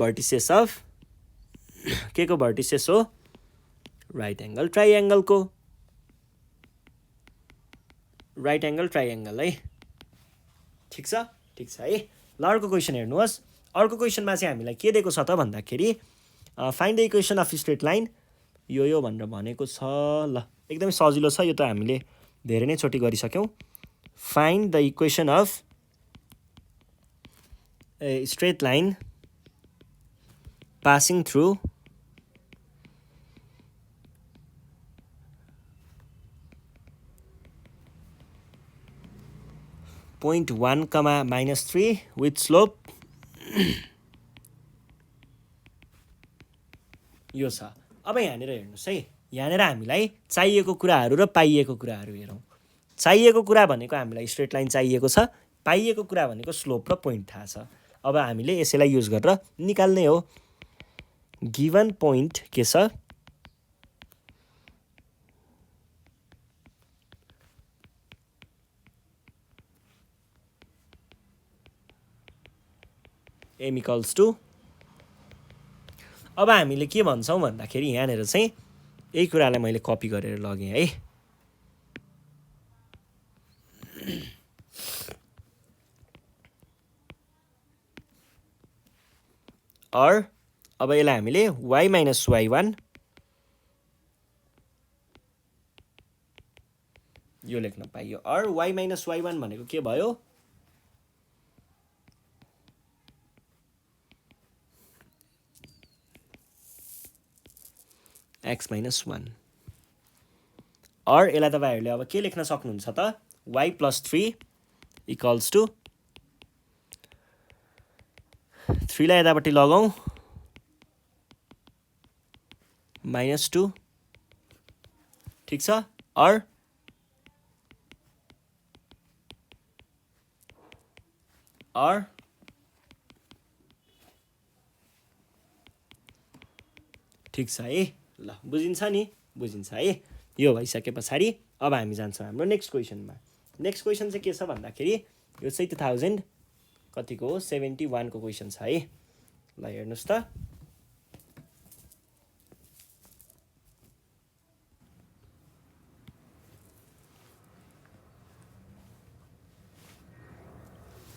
vertices of के को vertices हो राइट एंगल ट्रायंगल को राइट एंगल ट्रायंगल है ठीक छ है ल अर्को क्वेशन हेर्नुहोस् अर्को क्वेशनमा चाहिँ हामीलाई के दिएको छ त भन्दाखेरि find the equation of straight line यो भनेर भनेको छ ल एकदमै सजिलो छ यो त हामीले धेरै नै चोटी गरिसक्यौं find the equation of a straight line passing through point 1, -3 with slope यो छ अब यहाँनेर हेर्नुस् है यहाँनेर हामीलाई चाहिएको कुराहरु र पाइएको कुराहरु हेरौं चाहिएको कुरा भनेको हामीलाई स्ट्रेट लाइन चाहिएको छ पाइएको कुरा भनेको स्लोप र पोइन्ट थाहा छ अब हामीले यसैलाई युज गरेर निकाल्ने हो गिवन पोइन्ट के छ m इक्वल्स टु अब हामीले के भन्छौं भन्दाखेरि यहाँनेर चाहिँ यही कुरालाई मैले कपी गरेर लगे है or अब यसलाई हामीले y - y1 यो लेख्न पाइयो or y - y1 भनेको के भयो x - 1 or यसलाई तपाईहरुले अब के लेख्न सक्नुहुन्छ त y + 3 इक्वल्स टु 3 लाई यतापट्टि लगाऊ -2 ठीक छ or ठीक छ है ल बुझिन्छ नि बुझिन्छ है यो भइसके पछाडी अब हामी जान्छौं हाम्रो नेक्स्ट क्वेशनमा नेक्स्ट क्वेशन चाहिँ के छ भन्दाखेरि यो चाहिँ 2000 कतिको हो 71 को क्वेशन छ है ल हेर्नुस् त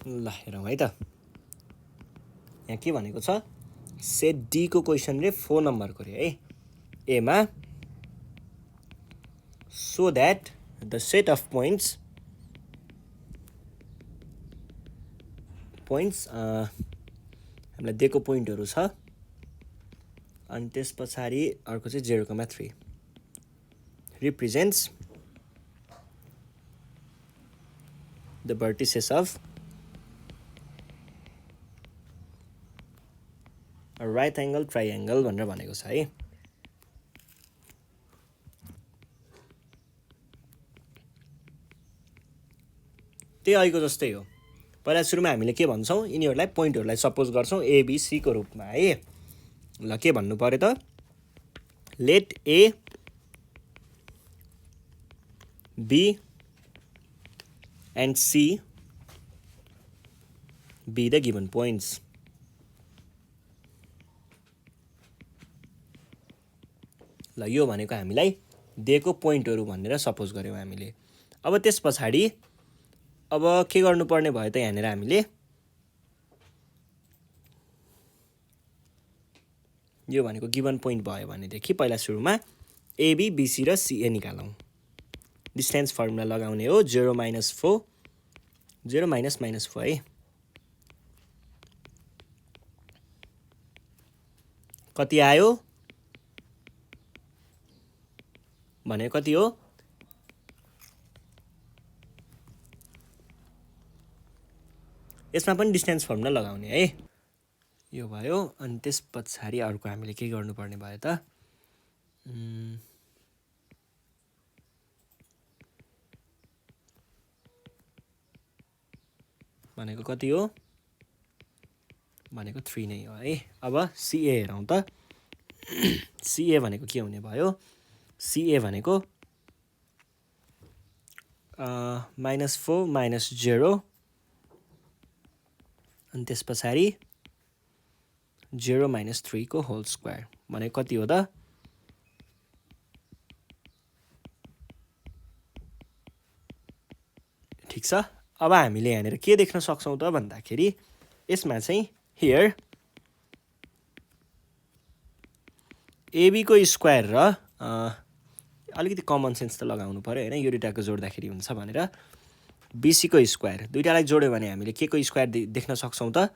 ल हेरौं है त यहाँ के भनेको छ सेट डी को क्वेशन रे 4 नम्बर को रे है ए मा so that the set of points points हामीलाई दिएको पोइन्टहरू छ अनि त्यस पछाडि अर्को चाहिँ 0,3 represents the vertices of a right angle triangle भनेर भनेको छ है। त्यही अहिलेको जस्तै हो। पहिला सुरुमा हामीले के भन्छौँ, यिनीहरूलाई पोइन्टहरूलाई सपोज गर्छौँ ABC को रूपमा है। ल के भन्नु पर्यो त, late A B and C be the given points. ल यो भनेको हामीलाई दिएको पोइन्टहरू भनेर सपोज गर्यौँ हामीले। अब त्यस पछाडि अब के गर्नुपर्ने भयो त, यहाँनिर हामीले यो भनेको गिभन पोइन्ट भयो भनेदेखि पहिला सुरुमा AB BC र CA निकालौँ। डिस्टेन्स फर्मुला लगाउने हो 0 - 4 0 - -4 है। कति आयो भने कति हो, यसमा पनि डिस्टेन्स फर्मुला लगाउने है। यो भयो। अनि त्यस पछाडि अर्को हामीले के गर्नुपर्ने भयो त, भनेको कति हो भनेको 3 नै हो है। अब CA हेरौँ त। CA भनेको के हुने भयो, CA भनेको -4 - 0 अनि त्यस पछाडि 0 - 3 को होल स्क्वायर भनेको कति हो त, ठिक छ। अब हामीले यहाँनिर के देख्न सक्छौँ त भन्दाखेरि यसमा चाहिँ हियर AB को स्क्वायर र अलिकति कमन सेन्स त लगाउनु पर्यो हैन, यो दुईटाको जोड्दाखेरि हुन्छ भनेर BC को स्क्वायर दुईटालाई जोड्यो भने हामीले के को स्क्वायर देख्न सक्छौँ त,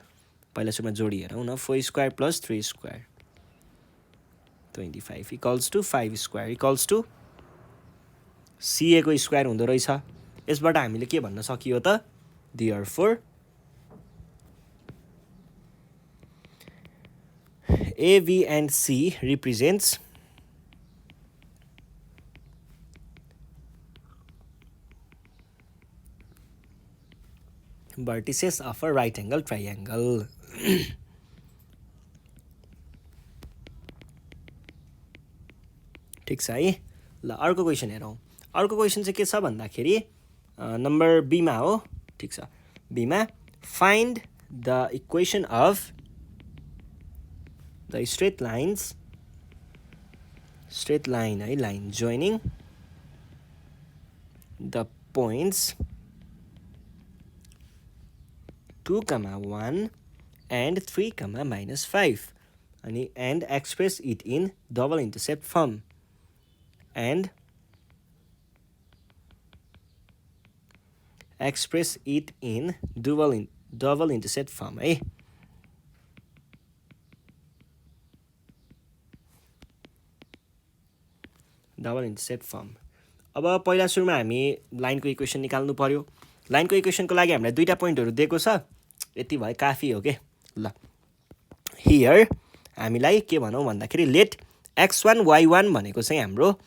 पहिला सुरुमा जोडी हेरौँ न। 4 square + 3 square 25 equals to 5 square equals to CA को स्क्वायर हुँदो रहेछ। यसबाट हामीले के भन्न सकियो त, therefore A, B and C represents vertices of a right angle triangle. ठिक छ है। ल अर्को क्वेसन हेरौँ। अर्को क्वेसन चाहिँ के छ भन्दाखेरि नम्बर B मा हो। ठिक छ, B मा find the equation of the straight line है, line joining the points 2, 1 and 3, -5 अनि and express it in double intercept form and express it in double intercept form है। Double intercept form. अब पहिला सुरुमा हामी लाइनको इक्वेसन निकाल्नु पर्यो। लाइनको इक्वेसनको लागि हामीलाई दुईटा पोइन्टहरू दिएको छ, यति भए काफी हो के। ल हियर हामीलाई के भनौँ भन्दाखेरि लेट x1 y1 भनेको चाहिँ हाम्रो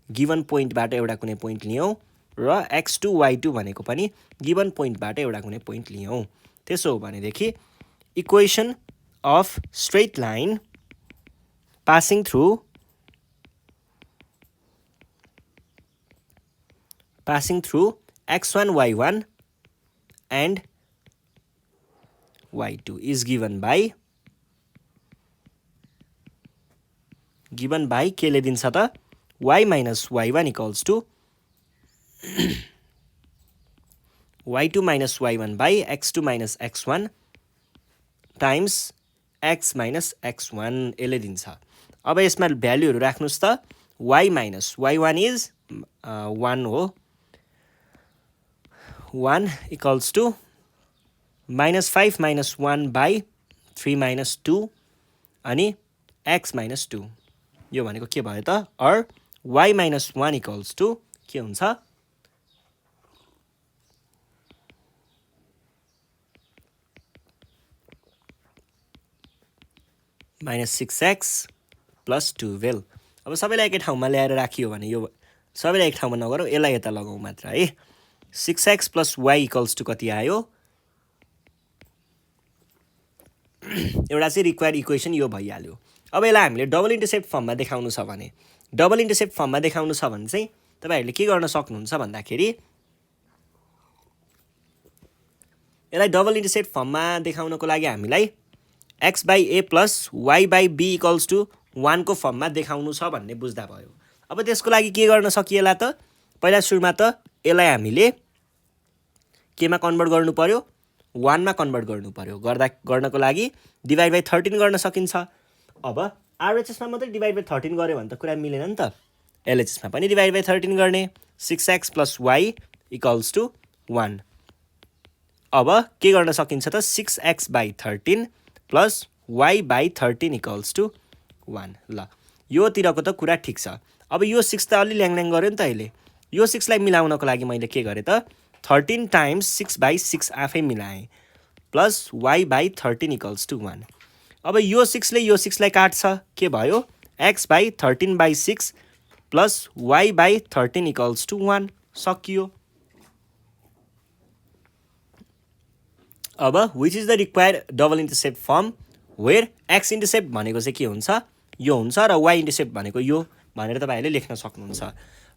गिभन पोइन्टबाट एउटा कुनै पोइन्ट लियौँ र x2 y2 भनेको पनि गिभन पोइन्टबाट एउटा कुनै पोइन्ट लियौँ। त्यसो हो भनेदेखि equation of straight line passing through x1 y1 and y2 is given by के ले दिन्छ त, y minus y1 equals to y2 minus y1 by x2 minus x1 times x minus x1 यसले दिन्छ। अब यसमा भ्यालुहरू राख्नुस् त, y minus y1 is 1 हो, 1 equals to -5 - 1/3 - 2 अनि x - 2 यो भनेको के भयो त or y - 1 इक्वल्स टु के हुन्छ -6x + 12 अब सबैलाई एकै ठाउँमा ल्याएर राखियो भने यो सबैलाई एक ठाउँमा नगरौँ यसलाई यता लगाउँ मात्र है 6x + y इक्वल्स टु कति आयो एउटा चाहिँ रिक्वायर्ड इक्वेसन यो भइहाल्यो अब यसलाई हामीले डबल इन्टरसेप्ट फर्ममा देखाउनु छ भने डबल इन्टरसेप्ट फर्ममा देखाउनु छ भने चाहिँ तपाईहरुले के गर्न सक्नुहुन्छ भन्दाखेरि यसलाई डबल इन्टरसेप्ट फर्ममा देखाउनको लागि हामीलाई x/a + y/b इक्वल्स टु 1 को फर्ममा देखाउनु छ भन्ने बुझ्दा भयो अब त्यसको लागि के गर्न सकिएला त पहिला सुरुमा त यसलाई हामीले केमा कन्भर्ट गर्नु पर्यो 1 मा कन्भर्ट गर्नु पर्यो गर्नको लागि डिभाइड बाइ 13 गर्न सकिन्छ अब आरएचएस मा मात्रै डिभाइड बाइ 13 गर्यो भने त कुरा मिलेन नि त एलएचएस मा पनि डिभाइड बाइ 13 गर्ने 6x + y इक्वल्स टु 1 अब के गर्न सकिन्छ त 6x/13 + y/13 इक्वल्स टु 1 ल योतिरको त कुरा ठिक छ अब यो 6 त अलि ल्याङल्याङ गर्यो नि त अहिले यो 6 लाई मिलाउनको लागि मैले के गरे त 13 टाइम्स 6/6 आफै मिलाएँ प्लस y/13 इक्वल्स टु 1 अब यो 6 ले यो 6 लाई काट्छ के भयो x/13/6 plus y/13 equals to 1 सकियो अब which is the required double intercept form where x intercept भनेको चाहिँ के हुन्छ यो हुन्छ र y intercept भनेको यो भनेर तपाईहरुले लेख्न सक्नुहुन्छ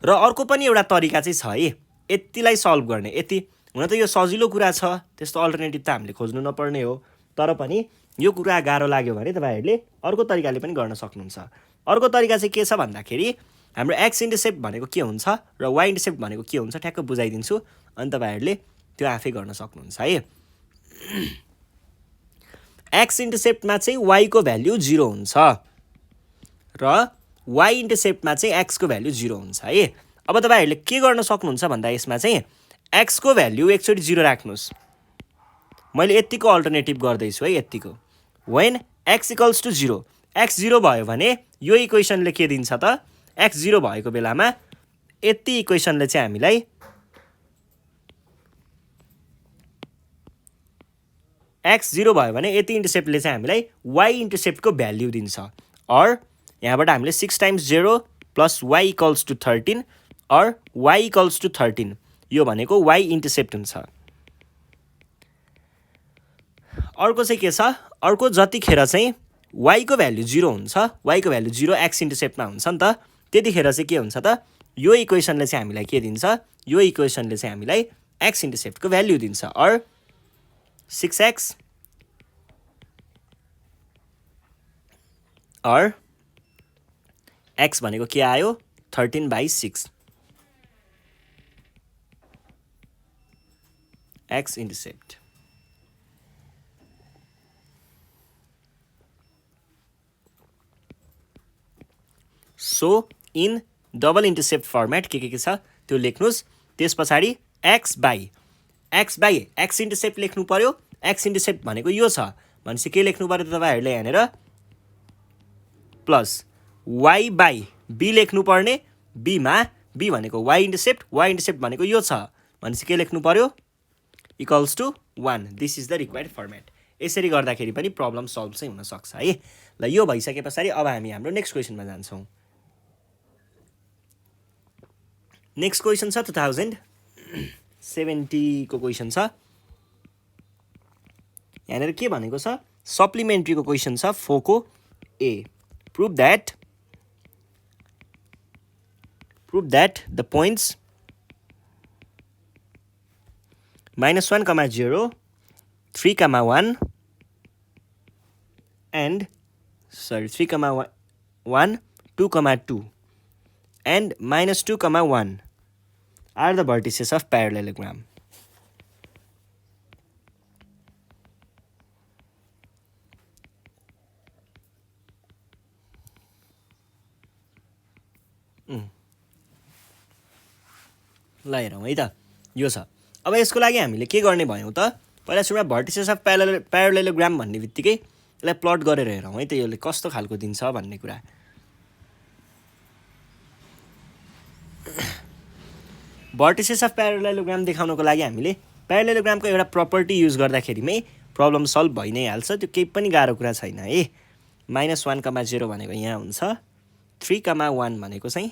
र अर्को पनि एउटा तरिका चाहिँ छ है यतिलाई सल्भ गर्ने यति हुन त यो सजिलो कुरा छ त्यस्तो अल्टरनेटिभ त हामीले खोज्नु नपर्ने हो तर पनि यो कुरा गाह्रो लाग्यो भने तपाईहरुले अर्को तरिकाले पनि गर्न सक्नुहुन्छ अर्को तरिका चाहिँ के छ भन्दाखेरि हाम्रो x intercept भनेको के हुन्छ र y intercept भनेको के हुन्छ ठ्याक्क बुझाइदिन्छु अनि तपाईहरुले त्यो आफै गर्न सक्नुहुन्छ है x इन्टरसेप्ट मा चाहिँ y को भ्यालु 0 हुन्छ र y इन्टरसेप्ट मा चाहिँ x को भ्यालु 0 हुन्छ है अब तपाईहरुले के गर्न सक्नुहुन्छ भन्दा यसमा चाहिँ x को भ्यालु एकचोटी 0 राख्नुस् मैले यतिको अल्टरनेटिभ गर्दै छु है यतिको when x = 0 x 0 भयो भने यो इक्वेसनले के दिन्छ त x 0 भएको बेलामा यति इक्वेसनले चाहिँ हामीलाई x 0 भयो भने यति इन्टरसेप्टले चाहिँ हामीलाई y इन्टरसेप्ट को भ्यालु दिन्छ और यहाँबाट हामीले 6 times 0 plus y equals to 13 और y इक्वल्स टु 13 यो भनेको y इन्टरसेप्ट हुन्छ अर्को चाहिँ के छ अर्को जतिखेर चाहिँ y को भ्यालु 0 हुन्छ y को भ्यालु 0 x इन्टरसेप्टमा हुन्छ नि त त्यतिखेर चाहिँ के हुन्छ त यो इक्वेसनले चाहिँ हामीलाई के दिन्छ यो इक्वेसनले चाहिँ हामीलाई x इन्टरसेप्ट को भ्यालु दिन्छ और 6x और x भनेको के आयो 13/6 x intercept so in double intercept format के छ त्यो लेख्नुस् त्यसपछि x intercept लेख्नु पर्यो x intercept भनेको यो छ भनेपछि के लेख्नु पर्यो तपाईहरुले यहाँनेर प्लस y/b लेख्नु पर्ने b मा b भनेको y intercept भनेको यो छ भनेपछि के लेख्नु पर्यो equals to 1 this is the required format यसरी गर्दाखेरि पनि प्रब्लम सल्भ चाहिँ हुन सक्छ है ल यो भइसकेपछि अब हामी हाम्रो नेक्स्ट क्वेशनमा जान्छौं नेक्स्ट क्वेशन छ 2070 को क्वेशन छ यहाँनेर के भनेको छ सप्लिमेन्ट्री को क्वेशन छ 4 को a prove that the points -1, 0 3, 1 and 3, 1 2, 2 and -2, 1 are the vertices of parallelogram. ल हेरौँ है त यो छ अब यसको लागि हामीले के गर्ने भयौं त पहिला सुरुमा भर्टिसेस अफ प्यारालेलोग्राम भन्ने बित्तिकै यसलाई प्लट गरेर हेरौँ है त यसले कस्तो खालको दिन्छ भन्ने कुरा। भर्टिसेस अफ प्यारालेलोग्राम देखाउनको लागि हामीले प्यारालेलोग्रामको एउटा प्रपर्टी युज गर्दाखेरिमै प्रब्लम सल्भ भइ नै हाल्छ, त्यो केही पनि गाह्रो कुरा छैन है। -1,0 भनेको यहाँ हुन्छ, 3,1 भनेको चाहिँ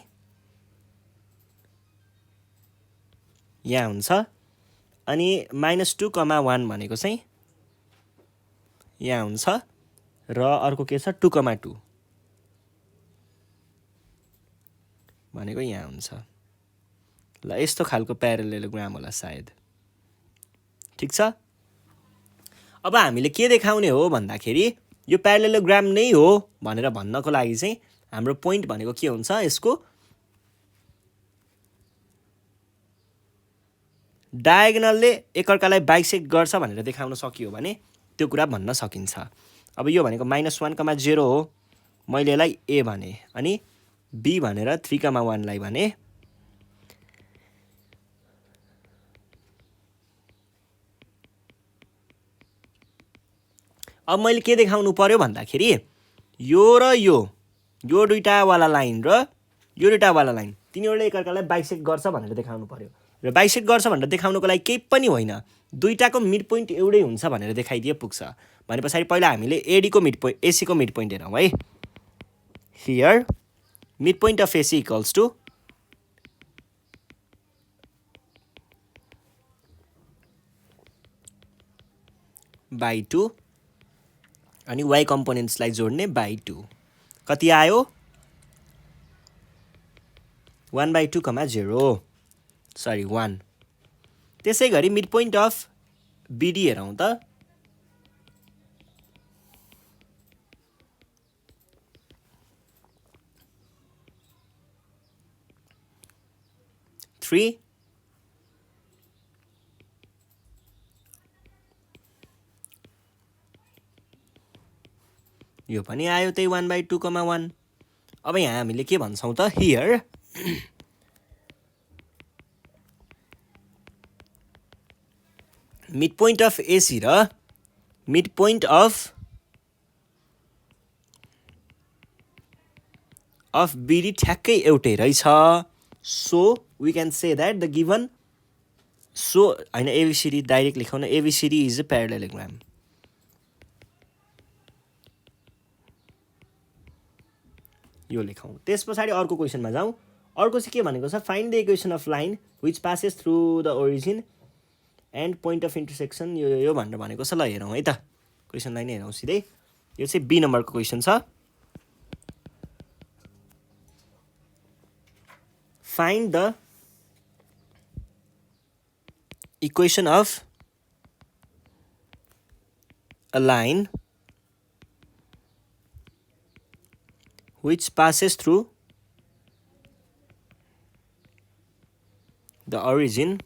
यहाँ हुन्छ, अनि -2,1 भनेको चाहिँ यहाँ हुन्छ, र अर्को के छ 2,2 भनेको यहाँ हुन्छ। ल यस्तो खालको प्यारालेलोग्राम होला सायद, ठिक छ। अब हामीले के देखाउने हो भन्दाखेरि यो प्यारालेलोग्राम नै हो भनेर भन्नको लागि चाहिँ हाम्रो पोइन्ट भनेको के हुन्छ, यसको डायगोनलले एकअर्कालाई बाइसेक्ट गर्छ भनेर देखाउन सकियो भने त्यो कुरा भन्न सकिन्छ। अब यो भनेको -1,0 हो, मैले यसलाई A भने, अनि B भनेर 3,1 लाई भने, अब मैले के देखाउनु पर्यो भन्दाखेरि यो र यो दुईटावाला लाइन र यो दुईटावाला लाइन तिनीहरूले एकअर्कालाई बाइसेक्ट गर्छ भनेर देखाउनु पर्यो, र बाइसेक्ट गर्छ भनेर देखाउनको लागि केही पनि होइन, दुईटाको मिड पोइन्ट एउटै हुन्छ भनेर देखाइदिए पुग्छ। भने पछाडि पहिला हामीले AC को मिड पोइन्ट हेरौँ है। Here mid point of AC equals to by 2 अनि y कम्पोनेन्ट्सलाई जोड्ने बाई 2, कति आयो 1/2,0 सरी 1। त्यसै गरी मिड पोइन्ट अफ BD हेरौँ त, यो पनि आयो त्यही 1/2,1। अब यहाँ हामीले के भन्छौँ त, here mid point of AC र मिड पोइन्ट अफ BD ठ्याक्कै एउटै रहेछ। So we can say that the given, so होइन ABCD डाइरेक्ट लेखौँ न, ABCD इज अ प्यारालेलोग्राम। यो लेखौँ। त्यस पछाडि अर्को क्वेसनमा जाउँ। अर्को चाहिँ के भनेको छ, find the equation of line which passes through the origin and point of intersection, यो भनेर भनेको छ। ल हेरौँ है त, क्वेसनलाई नै हेरौँ सिधै। यो चाहिँ B नम्बरको क्वेसन छ। Find the equation of a line which passes through the origin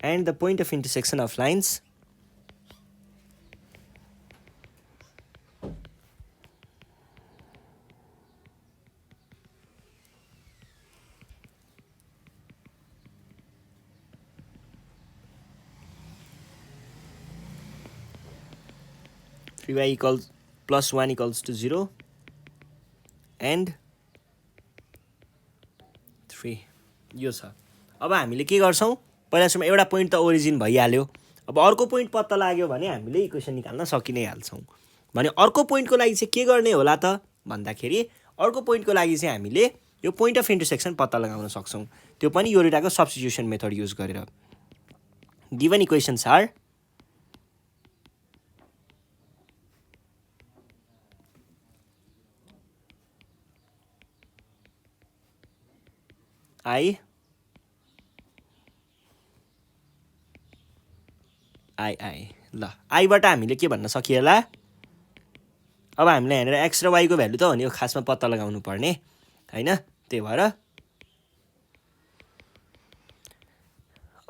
and the point of intersection of lines y equals +1 equals to 0 and 3 यो छ। अब हामीले के गर्छौँ, पहिलासम्म एउटा पोइन्ट त ओरिजिन भइहाल्यो। अब अर्को पोइन्ट पत्ता लाग्यो भने हामीले इक्वेसन निकाल्न सकि नै हाल्छौँ। भने अर्को पोइन्टको लागि चाहिँ के गर्ने होला त भन्दाखेरि, अर्को पोइन्टको लागि चाहिँ हामीले यो पोइन्ट अफ इन्टरसेक्सन पत्ता लगाउन सक्छौँ, त्यो पनि यो दुईटाको सब्स्टिट्युसन मेथड युज गरेर। गिभन इक्वेसन्स आर I ल आईबाट हामीले के भन्न सकिएला, अब हामीले यहाँनिर x र y को भ्यालु त हो नि, यो खासमा पत्ता लगाउनु पर्ने हैन, त्यही भएर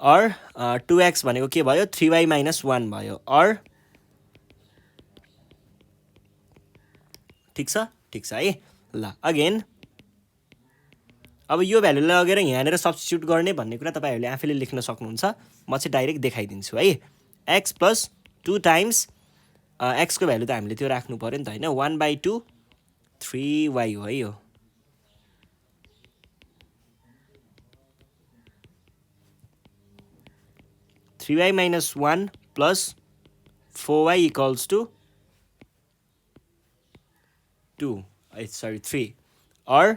और 2x भनेको के भयो 3y - 1 भयो, और ठिक छ है। ल अगेन अब यो भ्यालुलाई लगेर यहाँनिर सब्स्टिट्युट गर्ने भन्ने कुरा तपाईँहरूले आफैले लेख्न सक्नुहुन्छ। म चाहिँ डाइरेक्ट देखाइदिन्छु है। एक्स प्लस 2 टाइम्स एक्सको भ्यालु त हामीले त्यो राख्नु पऱ्यो नि त होइन, 1/2 3y हो है यो। Three y minus 1 plus 4y equals to 2 sorry 3 और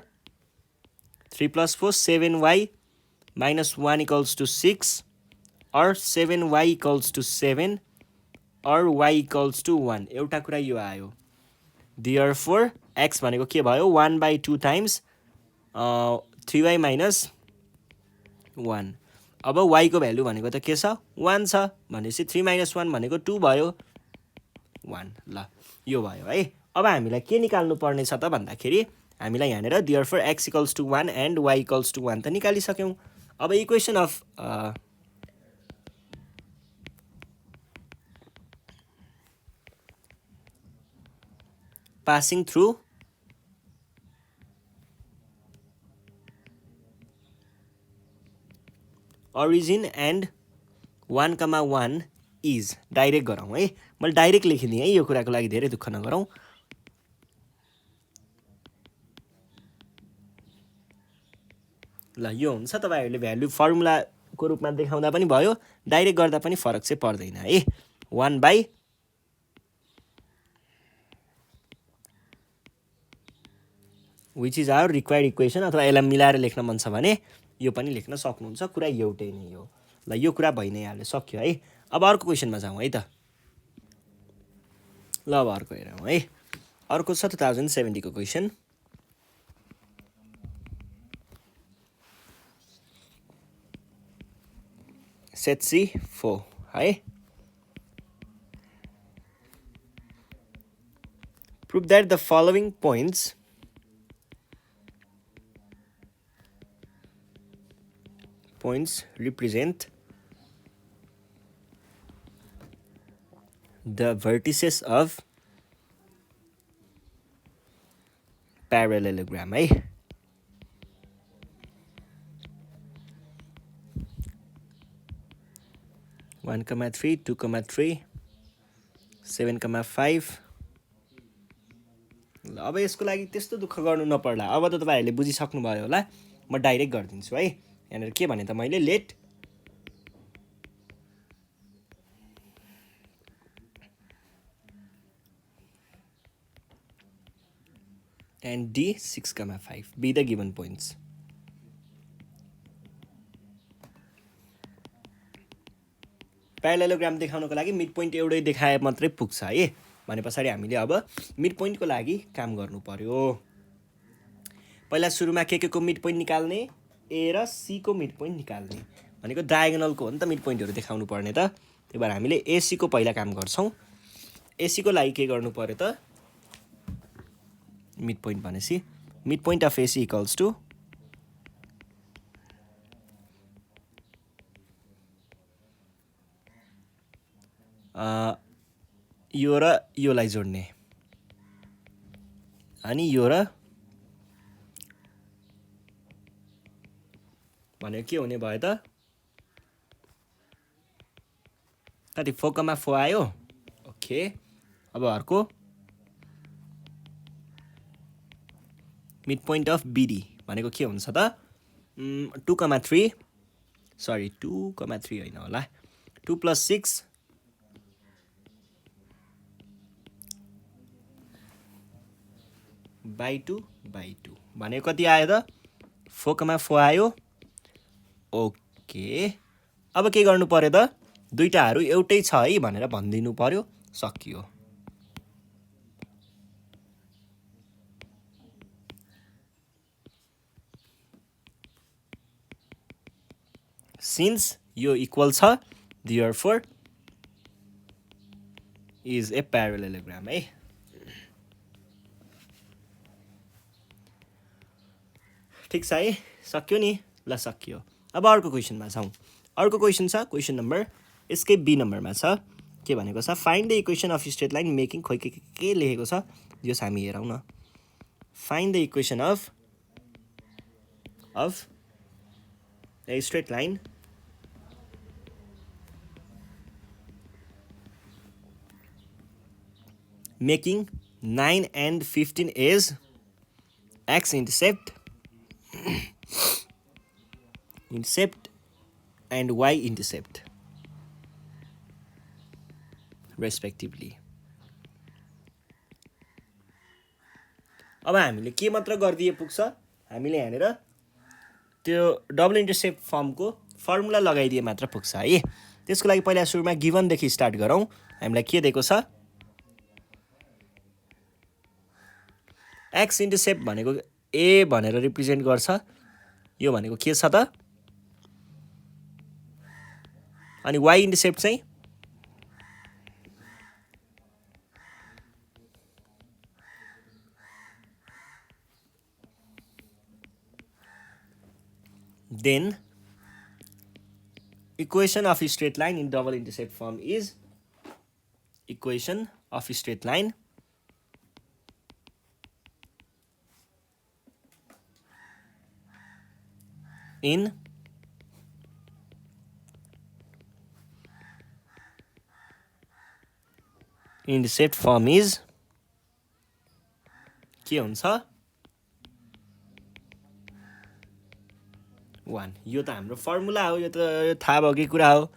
3 plus 4 7y minus 1 equals to 6 or 7y equals to 7 or y equals to 1 एउटा कुरा यो आयो। Therefore x भनेको के भयो 1/2 times 3y minus 1। अब y को भ्यालु भनेको त के छ 1 छ भनेपछि 3 minus 1 भनेको 2 भयो 1। ल यो भयो है। अब हामीलाई के निकाल्नु पर्ने छ त भन्दाखेरि हामीलाई यहाँनिर therefore x equals to 1 and y equals to 1 त निकालिसक्यौँ। अब equation of passing through origin and 1,1 is direct गरौँ है। मैले डाइरेक्ट लेखिदिएँ है, यो कुराको लागि धेरै दुःख नगरौँ। ल यो हुन्छ, तपाईँहरूले भ्यालु फर्मुलाको रूपमा देखाउँदा पनि भयो, डाइरेक्ट गर्दा पनि फरक चाहिँ पर्दैन है। 1 by which is our required equation, अथवा यसलाई मिलाएर लेख्न मन छ भने यो पनि लेख्न सक्नुहुन्छ, कुरा एउटै नै हो। ल यो कुरा भइ नै हाल्यो, सक्यो है। अब अर्को क्वेसनमा जाउँ है त। ल अब अर्को हेरौँ है। अर्को छ 2070 को क्वेसन। सेट सी 4 है। Prove that the following points represent the vertices of parallelogram है। वन कमा 3 2 कमा 3 7 कमा 5। ल अब यसको लागि त्यस्तो दुःख गर्नु नपर्ला। अब त तपाईँहरूले बुझिसक्नुभयो होला, म डाइरेक्ट गरिदिन्छु है। यहाँनिर के भने त मैले let and d 6,5 be the given points। Parallelogram देखाउनको लागि मिड पोइन्ट एउटै देखाए मात्रै पुग्छ है। भने पछाडि हामीले अब मिड पोइन्टको लागि काम गर्नु पर्यो। पहिला सुरुमा के को मिड पोइन्ट निकाल्ने, ए र सी को मिड पोइन्ट निकाल्ने भनेको डायगोनलको हो नि त मिड पोइन्टहरू देखाउनु पर्ने त। त्यही भएर हामीले एसी को पहिला काम गर्छौँ। एसी को लागि के गर्नु पर्यो त, मिड पोइन्ट भनेपछि mid point of AC equals to यो र योलाई जोड्ने, अनि यो र भनेको के हुने भयो त, कति 4,4 आयो। ओके अब अर्को मिड पोइन्ट अफ बिडी भनेको के हुन्छ त 2,3 सरी 2,3 होइन होला 2 + 6 by 2 भनेको कति आयो त 4,4 आयो। ओके अब के गर्नु पर्यो त, दुईटाहरू एउटै छ है भनेर भनिदिनु पर्यो, सकियो। सिन्स यो इक्वल छ therefore is a parallelogram है। ठिक छ है, सक्यो नि। ल सकियो। अब अर्को क्वेसनमा छौँ। अर्को क्वेसन छ क्वेसन नम्बर यसकै बी नम्बरमा छ। के भनेको छ, find the equation of straight line making, खोइ के लेखेको छ यो हामी हेरौँ न। Find the equation of of a straight line making 9 and 15 is x-intercept intercept and y-intercept respectively. अब हामीले के मात्र गरिदिए पुग्छ, हामीले यहाँनिर त्यो डबल इन्टरसेप्ट फर्मको फर्मुला लगाइदिए मात्र पुग्छ है। त्यसको लागि पहिला सुरुमा गिभनदेखि स्टार्ट गरौँ। हामीलाई के दिएको छ, एक्स इन्टरसेप्ट भनेको ए भनेर रिप्रेजेन्ट गर्छ, यो भनेको के छ त, अनि वाइ इन्टरसेप्ट चाहिँ then equation of a straight line in double intercept form is equation of a straight line in intercept form is के हुन्छ 1। यो त हाम्रो फर्मुला हो, यो त थाहा भएकै कुरा हो।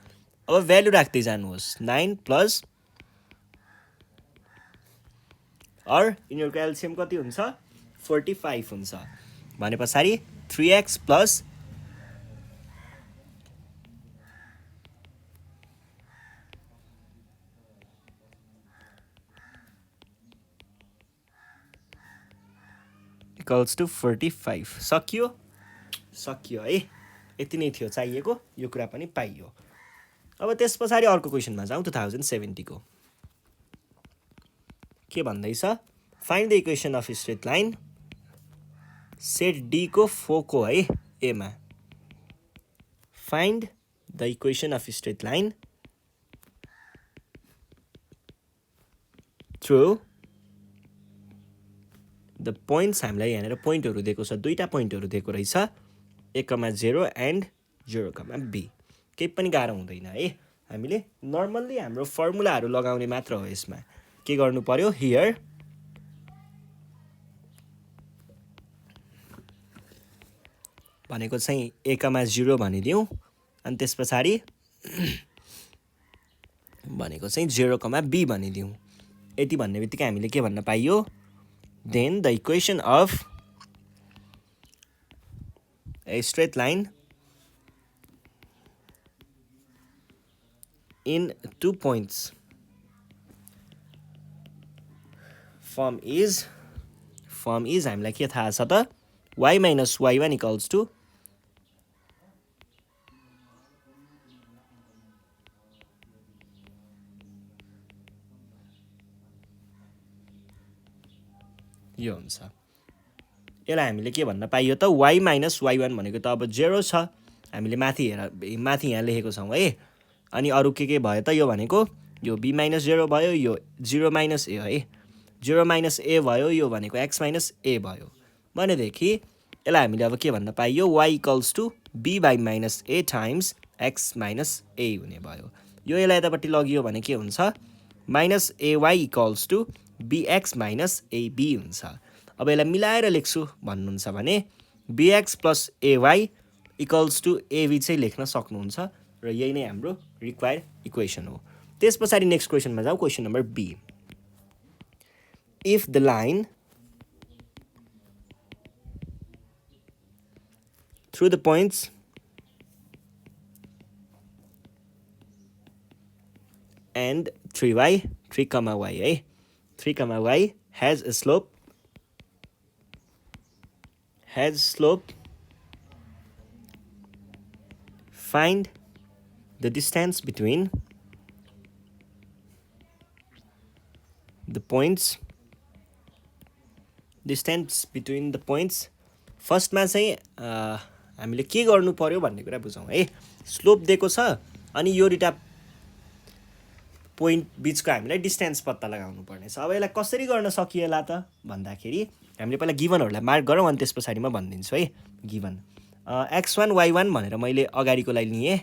अब भ्यालु राख्दै जानुहोस्, 9 प्लस अर यिनीहरूको एलसिएम कति हुन्छ 45 हुन्छ भने पछाडि 3x प्लस इक्वल्स टु 45। सकियो है, यति नै थियो चाहिएको, यो कुरा पनि पाइयो। अब त्यस पछाडि अर्को क्वेसनमा जाउँ 2070 को। के भन्दैछ, find the equation of straight line set D को फोको है एमा, find the equation of straight line through the points. हामीलाई यहाँनिर पोइन्टहरू दिएको छ, दुईटा पोइन्टहरू दिएको रहेछ, 1,0 एन्ड 0,b। केही पनि गाह्रो हुँदैन है, हामीले नर्मल्ली हाम्रो फर्मुलाहरू लगाउने मात्र हो। यसमा के गर्नु पर्यो, हियर भनेको चाहिँ 1,0 भनिदिउँ, अनि त्यस पछाडि भनेको चाहिँ 0,b भनिदिउँ। यति भन्ने बित्तिकै हामीले के भन्न पाइयो, then the equation of a straight line in 2 points form is हामीलाई के थाहा छ त, y minus y1 equals to यो हुन्छ। यसलाई हामीले के भन्न पाइयो त, y माइनस y1 भनेको त अब 0 छ, हामीले माथि यहाँ लेखेको छौँ है। अनि अरू के भयो त, यो भनेको यो b माइनस 0 भयो, यो 0 माइनस a है, 0 माइनस a भयो, यो भनेको x माइनस a भयो। भनेदेखि यसलाई हामीले अब के भन्न पाइयो, y equals to b by minus a times x minus a हुने भयो। यो यसलाई यतापट्टि लगियो भने के हुन्छ, minus ay equals to bx minus ab हुन्छ। अब यसलाई मिलाएर लेख्छु भन्नुहुन्छ भने bx plus ay equals to ab चाहिँ लेख्न सक्नुहुन्छ, र यही नै हाम्रो रिक्वायर्ड इक्वेसन हो। त्यस पछाडि नेक्स्ट क्वेसनमा जाउँ, question number b। If the line through the points and 3y 3, y है, 3, y has a slope find the distance between the points फर्स्टमा चाहिँ हामीले के गर्नु पर्यो भन्ने कुरा बुझौँ है। स्लोप दिएको छ अनि यो दुईटा पोइन्ट बिचको हामीलाई डिस्टेन्स पत्ता लगाउनु पर्ने छ। अब यसलाई कसरी गर्न सकिएला त भन्दाखेरि हामीले पहिला गिभनहरूलाई मार्क गरौँ, अनि त्यस पछाडि म भनिदिन्छु है। गिभन x1 y1 भनेर मैले अगाडिकोलाई लिएँ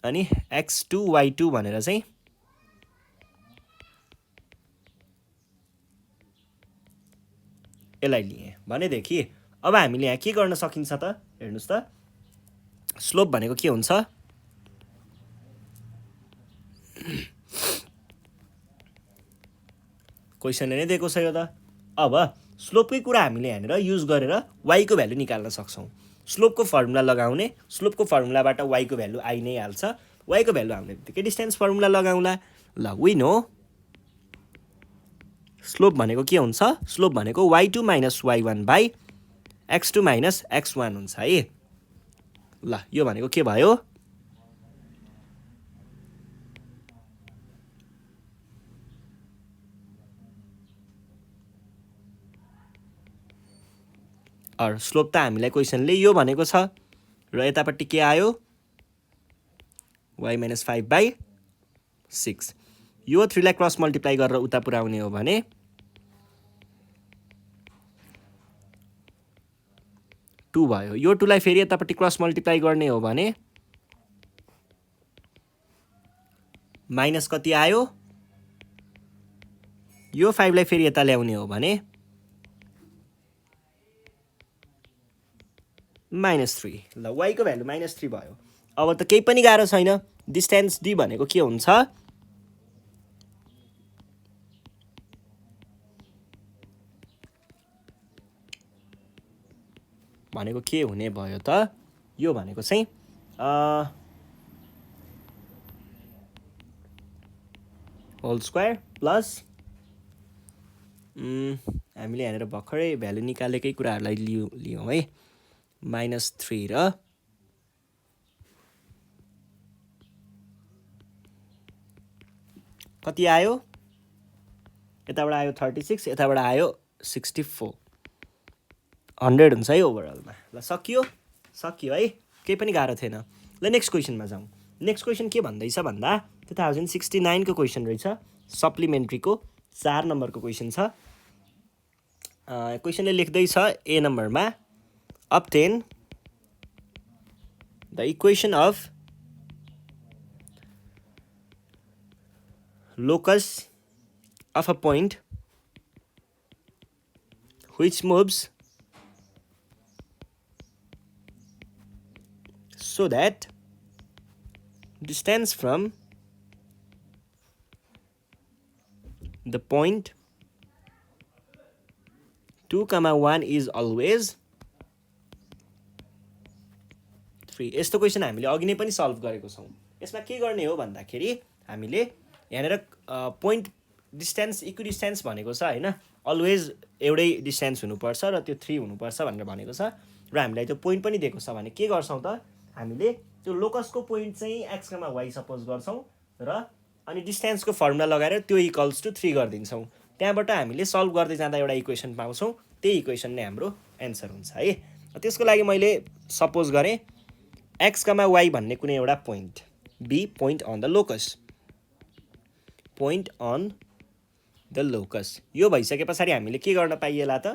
अनि x2 y2 भनेर चाहिँ यसलाई लिएँ भनेदेखि अब हामीले यहाँ के गर्न सकिन्छ त हेर्नुस् त स्लोप भनेको के हुन्छ क्वेसनले नै दिएको छ यो त अब स्लोपकै कुरा हामीले यहाँनिर युज गरेर y को भ्यालु निकाल्न सक्छौँ स्लोपको फर्मुला लगाउने स्लोपको फर्मुलाबाट y को भ्यालु आइ नै हाल्छ y को भ्यालु आउने बित्तिकै डिस्टेन्स फर्मुला लगाउँला ल वी नो स्लोप भनेको के हुन्छ स्लोप भनेको y2 minus y1 by x2 minus x1 हुन्छ है ल यो भनेको के भयो अर स्लोप त हामीलाई क्वेसनले यो भनेको छ र यतापट्टि के आयो y माइनस 5 बाई 6 यो 3 लाई क्रस मल्टिप्लाई गरेर उता पुर्याउने हो भने 2 भयो यो 2 लाई फेरि यतापट्टि क्रस मल्टिप्लाई गर्ने हो भने माइनस कति आयो यो 5 लाई फेरि यता ल्याउने हो भने -3 ल y को भ्यालु -3 भयो अब त केही पनि गाह्रो छैन डिस्टेन्स d भनेको के हुन्छ भनेको के हुने भयो त यो भनेको चाहिँ होल स्क्वायर प्लस हामीले यहाँनिर भर्खरै भ्यालु निकालेकै कुराहरूलाई लियौँ है -3 र कति आयो यताबाट आयो 36 यताबाट आयो 64 100 हुन्छ है ओभरअलमा ल सकियो है केही पनि गाह्रो थिएन ल नेक्स्ट क्वेसनमा जाउँ नेक्स्ट क्वेसन के भन्दैछ भन्दा 2069 को क्वेसन रहेछ सप्लिमेन्ट्रीको 4 नम्बरको क्वेसन छ क्वेसनले लेख्दैछ ए नम्बरमा obtain the equation of locus of a point which moves so that distance from the point 2, 1 is always 3 यस्तो क्वेसन हामीले अघि नै पनि सल्भ गरेको छौँ यसमा के गर्ने हो भन्दाखेरि हामीले यहाँनिर पोइन्ट डिस्टेन्स इक्विडिस्टेन्स भनेको छ हैन अलवेज एउटै डिस्टेन्स हुनुपर्छ र त्यो 3 हुनुपर्छ भनेर भनेको छ र हामीलाई त्यो पोइन्ट पनि दिएको छ भने के गर्छौँ त हामीले त्यो लोकसको पोइन्ट चाहिँ x, y सपोज गर्छौँ र अनि डिस्टेन्सको फर्मुला लगाएर त्यो इक्वल्स टु 3 गरिदिन्छौँ त्यहाँबाट हामीले सल्भ गर्दै जाँदा एउटा इक्वेसन पाउँछौँ त्यही इक्वेसन नै हाम्रो एन्सर हुन्छ है त्यसको लागि मैले सपोज गरेँ x, y भन्ने कुनै एउटा point b point on the locus point on the locus यो भइसके पछाडि हामीले के गर्न पाइएला त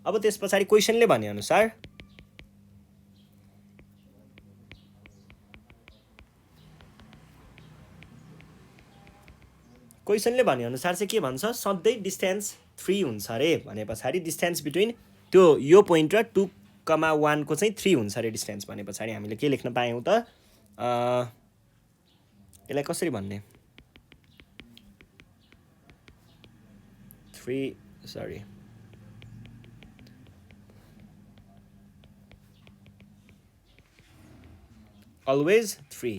अब त्यस पछाडि क्वेसनले भने अनुसार चाहिँ के भन्छ सधैँ डिस्टेन्स 3 हुन्छ रे भने पछाडि डिस्टेन्स बिट्विन त्यो यो पोइन्ट र 2, 1 को चाहिँ 3 हुन्छ रे डिस्टेन्स भने पछाडि हामीले के लेख्न पायौँ त यसलाई कसरी भन्ने 3 सरी अलवेज 3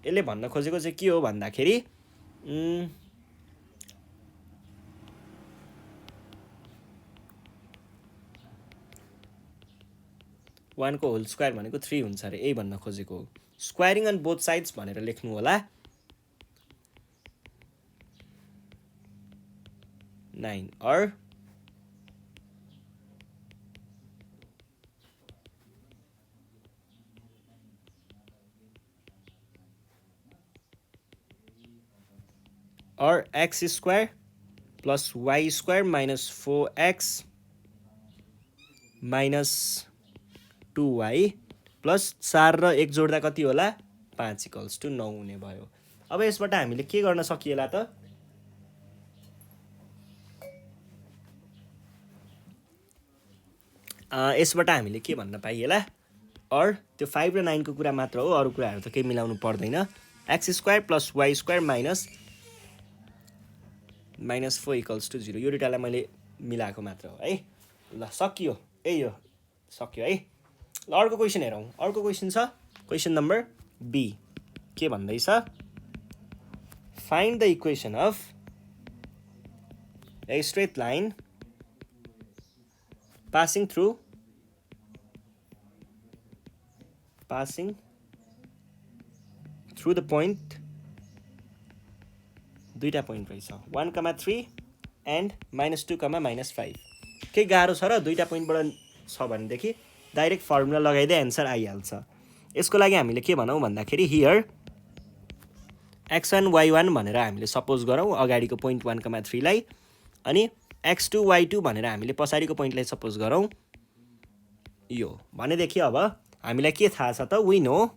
यसले भन्न खोजेको चाहिँ के हो भन्दाखेरि 1 को होल स्क्वायर भनेको 3 हुन्छ रे यही भन्न खोजेको हो स्क्वायरिङ अन बोथ साइड्स भनेर लेख्नु होला 9 or x square plus y square minus 4x minus 2y plus 4 र 1 जोड्दा कति होला 5 इक्वल्स टु 9 हुने भयो। अब यसबाट हामीले के गर्न सकिएला त यसबाट हामीले के भन्न पाइएला और त्यो 5 र 9 को कुरा मात्र हो, अरू कुराहरू त केही मिलाउनु पर्दैन। X square plus y square minus 4 equals to 0 यो दुइटालाई मैले मिलाएको मात्र हो है। ल सकियो, यही हो, सक्यो है। ल अर्को क्वेसन हेरौँ। अर्को क्वेसन छ क्वेसन नम्बर बी। के भन्दैछ find the equation of a straight line passing through the point दुईटा पोइन्ट रहेछ 1,3 एन्ड -2, -5। के गाह्रो छ र दुईटा पोइन्टबाट छ भनेदेखि डाइरेक्ट फर्मुला लगाइदिए एन्सर आइहाल्छ। यसको लागि हामीले के भनौँ भन्दाखेरि हियर x1 y1 भनेर हामीले सपोज गरौँ अगाडिको पोइन्ट 1,3 लाई, अनि x2 y2 भनेर हामीले पछाडिको पोइन्टलाई सपोज गरौँ यो भनेदेखि अब हामीलाई के थाहा छ त we know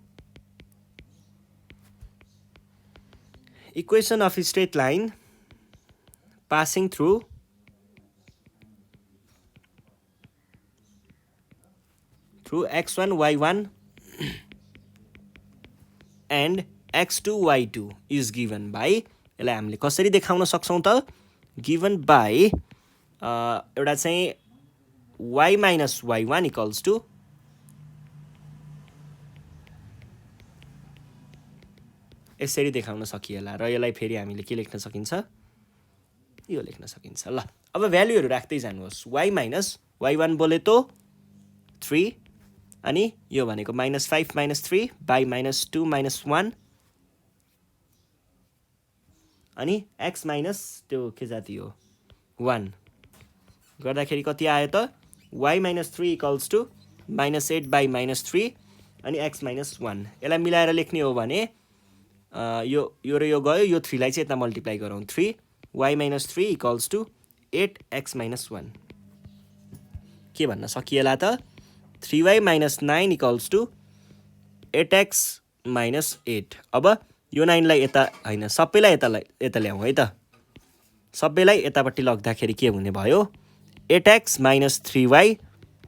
equation of straight line passing through x1 y1 and x2 y2 is given by, यसलाई हामीले कसरी देखाउन सक्छौँ त गिभन बाई एउटा चाहिँ y minus y1 equals to यसरी देखाउन सकिएला र यसलाई फेरि हामीले के लेख्न सकिन्छ यो लेख्न सकिन्छ। ल अब भ्यालुहरू राख्दै जानुहोस्। y माइनस y1 बोले तो 3 अनि यो भनेको -5 -3 बाई -2 -1 अनि x माइनस त्यो के जाति हो 1 गर्दाखेरि कति आयो त y minus 3 equals to -8 by -3 अनि x माइनस 1। यसलाई मिलाएर लेख्ने हो भने यो र यो गयो, यो 3 लाई चाहिँ यता मल्टिप्लाई गरौँ 3 y minus 3 equals to 8x minus 1। के भन्न सकिएला त 3y minus 9 equals to 8x minus 8। अब यो 9 लाई यता हैन सबैलाई यता ल्याउँ है त, सबैलाई यतापट्टि लग्दाखेरि के हुने भयो 8x minus 3y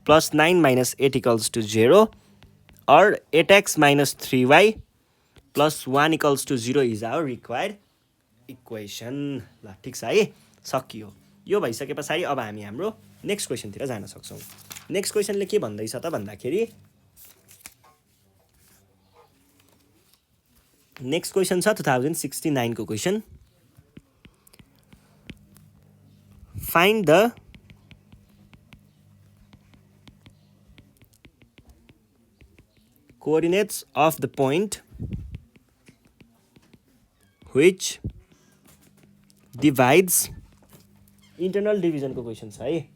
plus 9 minus 8 equals to 0 और 8x minus 3y plus 1 equals to 0 is our required equation. ल ठिक छ है, सकियो। यो भइसके पछाडि अब हामी हाम्रो नेक्स्ट क्वेसनतिर जान सक्छौँ। नेक्स्ट क्वेसनले के भन्दैछ त भन्दाखेरि नेक्स्ट क्वेसन छ 2069 को question. Find the coordinates of the point which divides internal division को क्वेसन छ है।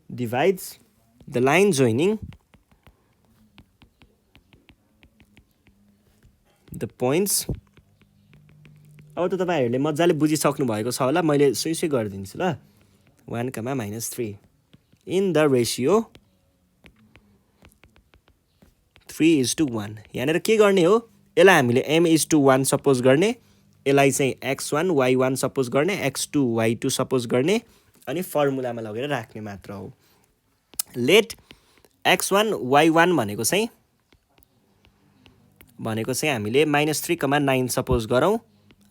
divides the line joining the points। अब त तपाईहरुले मजाले बुझिसक्नु भएको छ होला, मैले सुई गरिदिन्छु ल। 1, -3 in the ratio 3:1। यहाँनिर के गर्ने हो, यसलाई हामीले m:1 सपोज गर्ने, यसलाई चाहिँ x1 y1 सपोज गर्ने, x2 y2 सपोज गर्ने अनि फर्मुलामा लगेर राख्ने मात्र हो। लेट x1 y1 भनेको चाहिँ हामीले -3, 9 सपोज गरौँ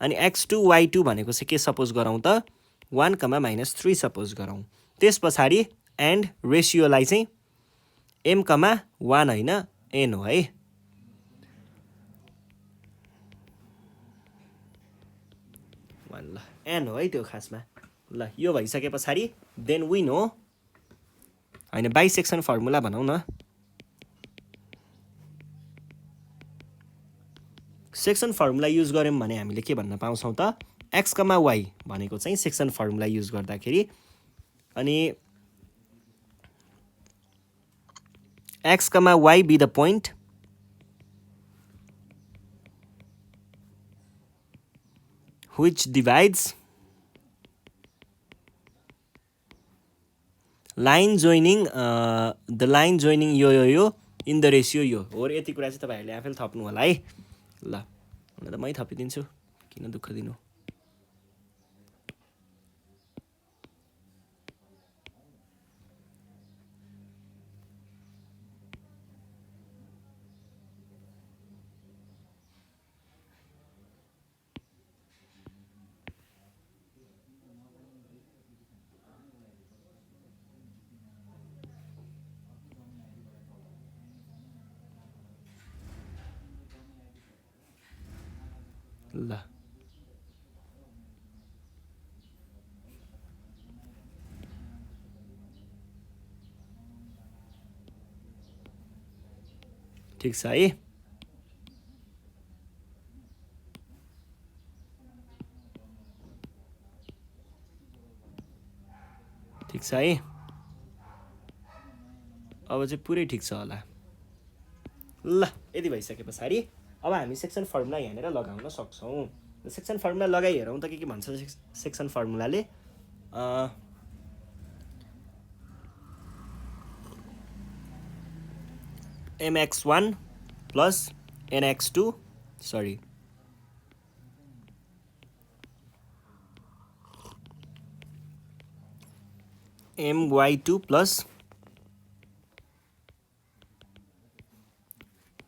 अनि x2 y2 भनेको चाहिँ के सपोज गरौँ त 1, -3 सपोज गरौँ। त्यस पछाडि एन्ड रेसियोलाई चाहिँ m, 1 हैन n हो है। ल n हो है त्यो खासमा। ल यो भइसके पछाडि देन वी नो हैन बाइसेक्सन फर्मुला भनौँ न। सेक्सन फर्मुला युज गर्यौं भने हामीले के भन्न पाउँछौँ त x, y भनेको चाहिँ सेक्सन फर्मुला युज गर्दाखेरि अनि x, y be the point which divides line joining the line joining यो इन द रेसियो यो हो। यति कुरा चाहिँ तपाईँहरूले आफैले थप्नु होला है। ल हुन त मै थपिदिन्छु, किन दुःख दिनु। ल ठिक छ है। ठिक छ है, अब चाहिँ पुरै ठिक छ होला। ल यदि भइसके पछाडि अब हामी सेक्सन फर्मुला यहाँनिर लगाउन सक्छौँ। सेक्सन फर्मुला लगाइ हेरौँ त के भन्छ सेक्सन फर्मुलाले। mx1 प्लस nx2 सरी my2 प्लस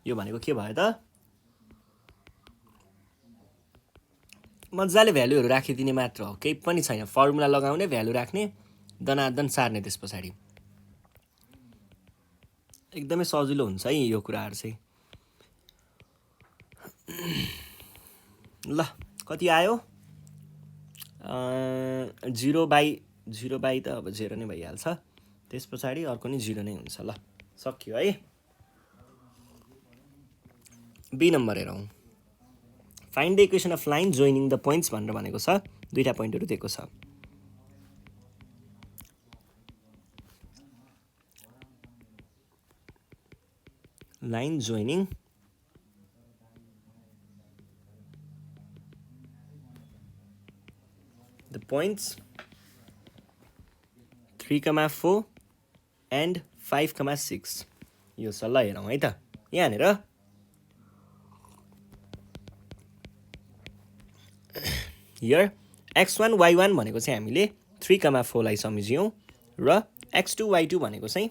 यो भनेको के भयो त, मजाले भ्यालुहरू राखिदिने मात्र हो, केही पनि छैन। फर्मुला लगाउने, भ्यालु राख्ने, दनादन सार्ने त्यस पछाडि। एकदमै सजिलो हुन्छ है यो कुराहरू चाहिँ। ल कति आयो, 0/0 त अब 0 नै भइहाल्छ, त्यस पछाडि अर्को नि 0 नै हुन्छ। ल सकियो है। बी नम्बर हेरौँ। Find the equation of line joining the points भनेर भनेको छ, दुईटा पोइन्टहरू दिएको छ। Line joining the points 3,4 and 5,6 यो छ। ल हेरौँ है त, यहाँनिर हियर x1 y1 भनेको चाहिँ हामीले 3,4 लाई सम्झ्यौँ र x2 y2 भनेको चाहिँ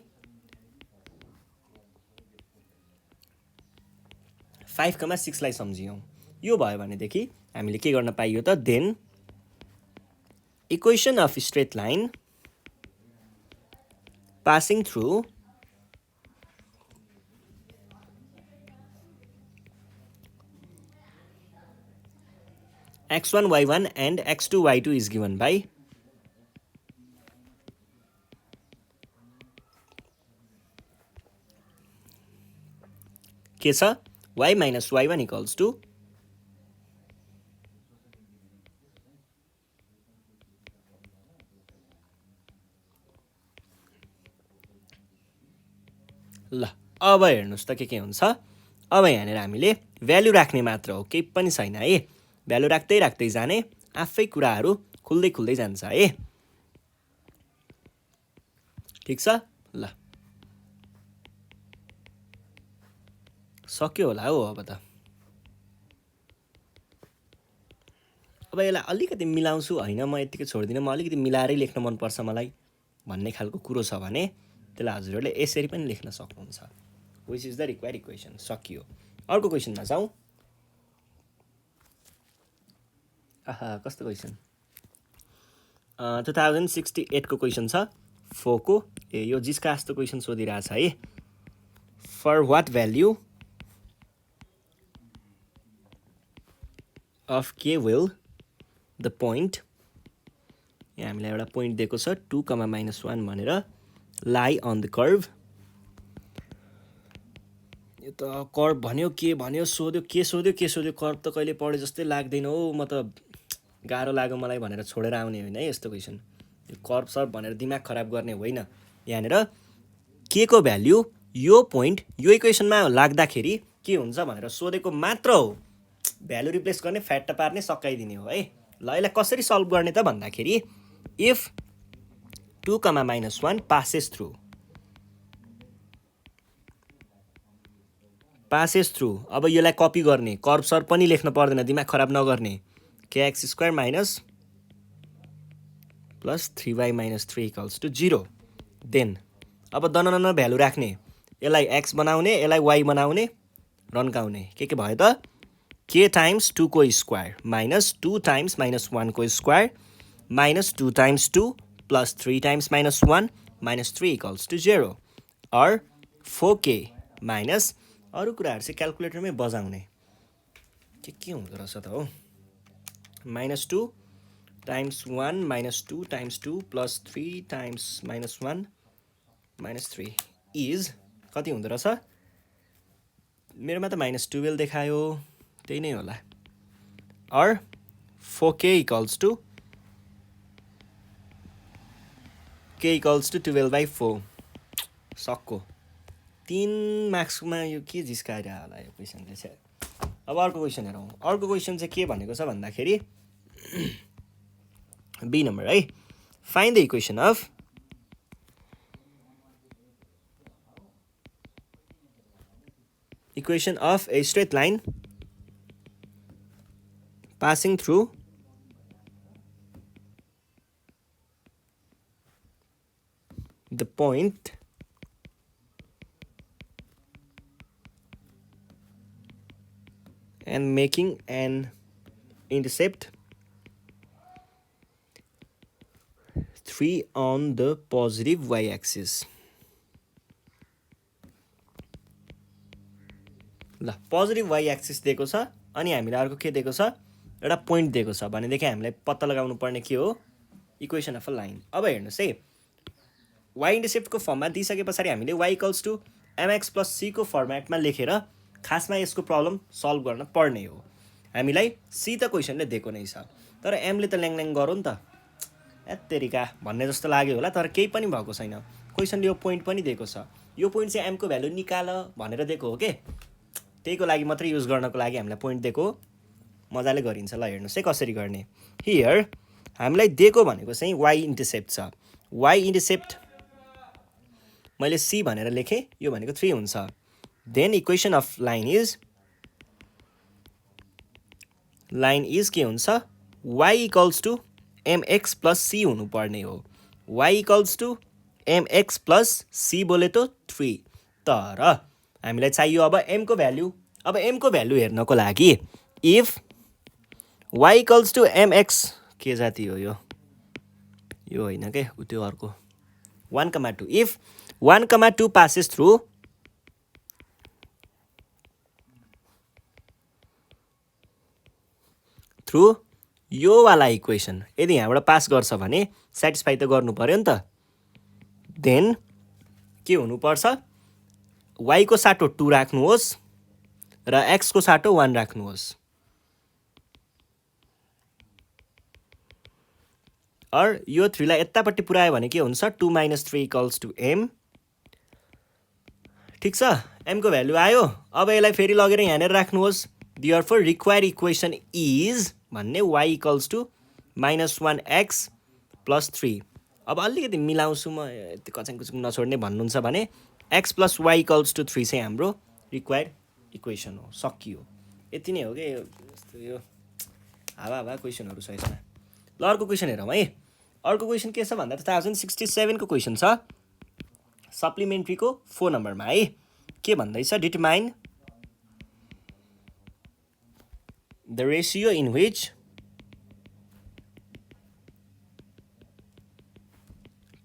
5,6 लाई सम्झ्यौँ। यो भयो भनेदेखि हामीले के गर्न पाइयो त, then equation of straight line passing through x1 y1 and x2 y2 is given by के छ, y minus y1 equals to ल अब हेर्नुहोस् त के हुन्छ। अब यहाँनिर हामीले भ्यालु राख्ने मात्र हो, केही पनि छैन है। भ्यालु राख्दै राख्दै जाने, आफै कुराहरू खुल्दै खुल्दै जान्छ है। ठिक छ। ल सक्यो होला हो। अब त अब यसलाई अलिकति मिलाउँछु, होइन म यतिकै छोड्दिनँ, म अलिकति मिलाएरै लेख्न मनपर्छ मलाई भन्ने खालको कुरो छ भने त्यसलाई हजुरहरूले यसरी पनि लेख्न सक्नुहुन्छ। Which is the required equation. सकियो। अर्को क्वेसनमा जाउँ। आहा कस्तो क्वेसन, 2068 को क्वेसन छ, 4 को। यो जिसका जस्तो क्वेसन सोधिरहेछ है। फर वाट भ्याल्यु अफ के विल द पोइन्ट, यहाँ हामीलाई एउटा पोइन्ट दिएको छ 2,-1 भनेर, लाई अन द कर्भ। यो त कर्भ भन्यो, के भन्यो, सोध्यो के सोध्यो के सोध्यो, कर्भ त कहिले पढे जस्तै लाग्दैन हो। म त गाह्रो लाग्यो मलाई भनेर छोडेर आउने होइन है यस्तो क्वेसन। यो कर्भ सर्भ भनेर दिमाग खराब गर्ने होइन। यहाँनिर के को भ्याल्यु यो पोइन्ट यो इक्वेसनमा लाग्दाखेरि के हुन्छ भनेर सोधेको मात्र हो। भ्यालु रिप्लेस गर्ने, फ्याट पार्ने, सकाइदिने हो है। ल यसलाई कसरी सल्भ गर्ने त भन्दाखेरि, इफ 2, -1 passes through. अब यसलाई कपी गर्ने, कर्सर पनि लेख्न पर्दैन, दिमाग खराब नगर्ने. kx² minus plus 3y minus 3 equals to 0. Then अब दननन भ्यालु राख्ने, यसलाई x बनाउने, यसलाई y बनाउने, रन्काउने. के भयो त? k times 2 को स्क्वायर minus 2 times -1 को square minus 2 times 2 plus 3 times -1 minus 3 equals to 0. or 4k minus अरु कुराहरु चाहिँ क्याल्कुलेटरमै बजाउने. के हुँदो रहेछ त हो? -2 times 1 minus 2 times 2 plus 3 times -1 minus 3 is कति हुँदो रहेछ? मेरोमा त -12 देखायो, त्यही नै होला. or 4k equals to k equals to 12/4. सक्को 3 मार्क्समा यो के जिस्काएर होला यो क्वेसन चाहिँ. अब अर्को क्वेसन हेरौँ. अर्को क्वेसन चाहिँ के भनेको छ भन्दाखेरि बी नम्बर है. Find the equation of a straight line passing through the point and making an intercept 3 on the positive y-axis. ल पोजिटिभ वाइ एक्सिस दिएको छ अनि हामीलाई अर्को के दिएको छ? एउटा पोइन्ट दिएको छ भनेदेखि हामीलाई पत्ता लगाउनु पर्ने के हो? Equation of a line. अब हेर्नुस् है, वाइ इन्टरसेप्टको फर्ममा दिइसकेपछि हामीले y equals to mx plus c को फर्मेटमा लेखेर खासमा यसको प्रब्लम सल्भ गर्न पर्ने हो. हामीलाई c त क्वेसनले दिएको नै छ, तर m ले त ल्याङल्याङ गरौँ त एत्तेरिका भन्ने जस्तो लाग्यो होला, तर केही पनि भएको छैन. क्वेसनले यो पोइन्ट पनि दिएको छ. यो पोइन्ट चाहिँ m को भ्यालु निकाल भनेर दिएको हो के, त्यहीको लागि मात्रै युज गर्नको लागि हामीलाई पोइन्ट दिएको. मजाले गरिन्छ. ल हेर्नुस् है कसरी गर्ने. हियर हामीलाई दिएको भनेको चाहिँ y इन्टरसेप्ट छ. y इन्टरसेप्ट मैले c भनेर लेखेँ, यो भनेको 3 हुन्छ. Then equation of line is के हुन्छ? y equals to mx plus c हुनुपर्ने हो. y equals to mx plus c बोले त 3. तर हामीलाई चाहियो अब m को भ्यालु. अब m को भ्यालु हेर्नको लागि if y equals to mx के जाति हो यो होइन के, त्यो अर्को 1,2. इफ 1,2 passes थ्रु यो वाला इक्वेसन यदि यहाँबाट पास गर्छ भने सेटिस्फाई त गर्नु पर्यो नि त. देन के हुनुपर्छ? y को साटो 2 राख्नुहोस् र x को साटो 1 राख्नुहोस्. और यो 3 लाई यतापट्टि पुर्यायो भने के हुन्छ? 2 - 3 इक्वल्स टु m. ठिक छ, m को भ्यालु आयो. अब यसलाई फेरि लगेर यहाँनिर राख्नुहोस्. देयरफोर रिक्वायर्ड इक्वेसन इज भन्ने y equals to -1x plus 3. अब अलिकति मिलाउँछु म, यति कचाङकुचुङ नछोड्ने भन्नुहुन्छ भने x plus y equals to 3 चाहिँ हाम्रो रिक्वायर्ड इक्वेसन हो. सकियो. यति नै हो कि यो हावा क्वेसनहरू छ यसमा. ल अर्को क्वेसन हेरौँ है. अर्को क्वेसन के छ भन्दा 2067 को क्वेसन छ, सप्लिमेन्ट्रीको 4 नम्बरमा है. के भन्दैछ? Determine the ratio in which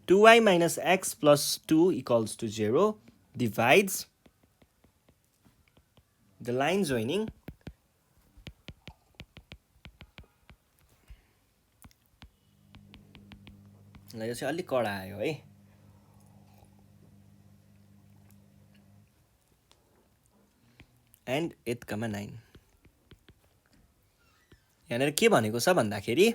y minus x plus 2 equals to 0 divides the line joining ल यो चाहिँ अलिक कडा आयो है. एन्ड 8,9 यहाँनिर के भनेको छ भन्दाखेरि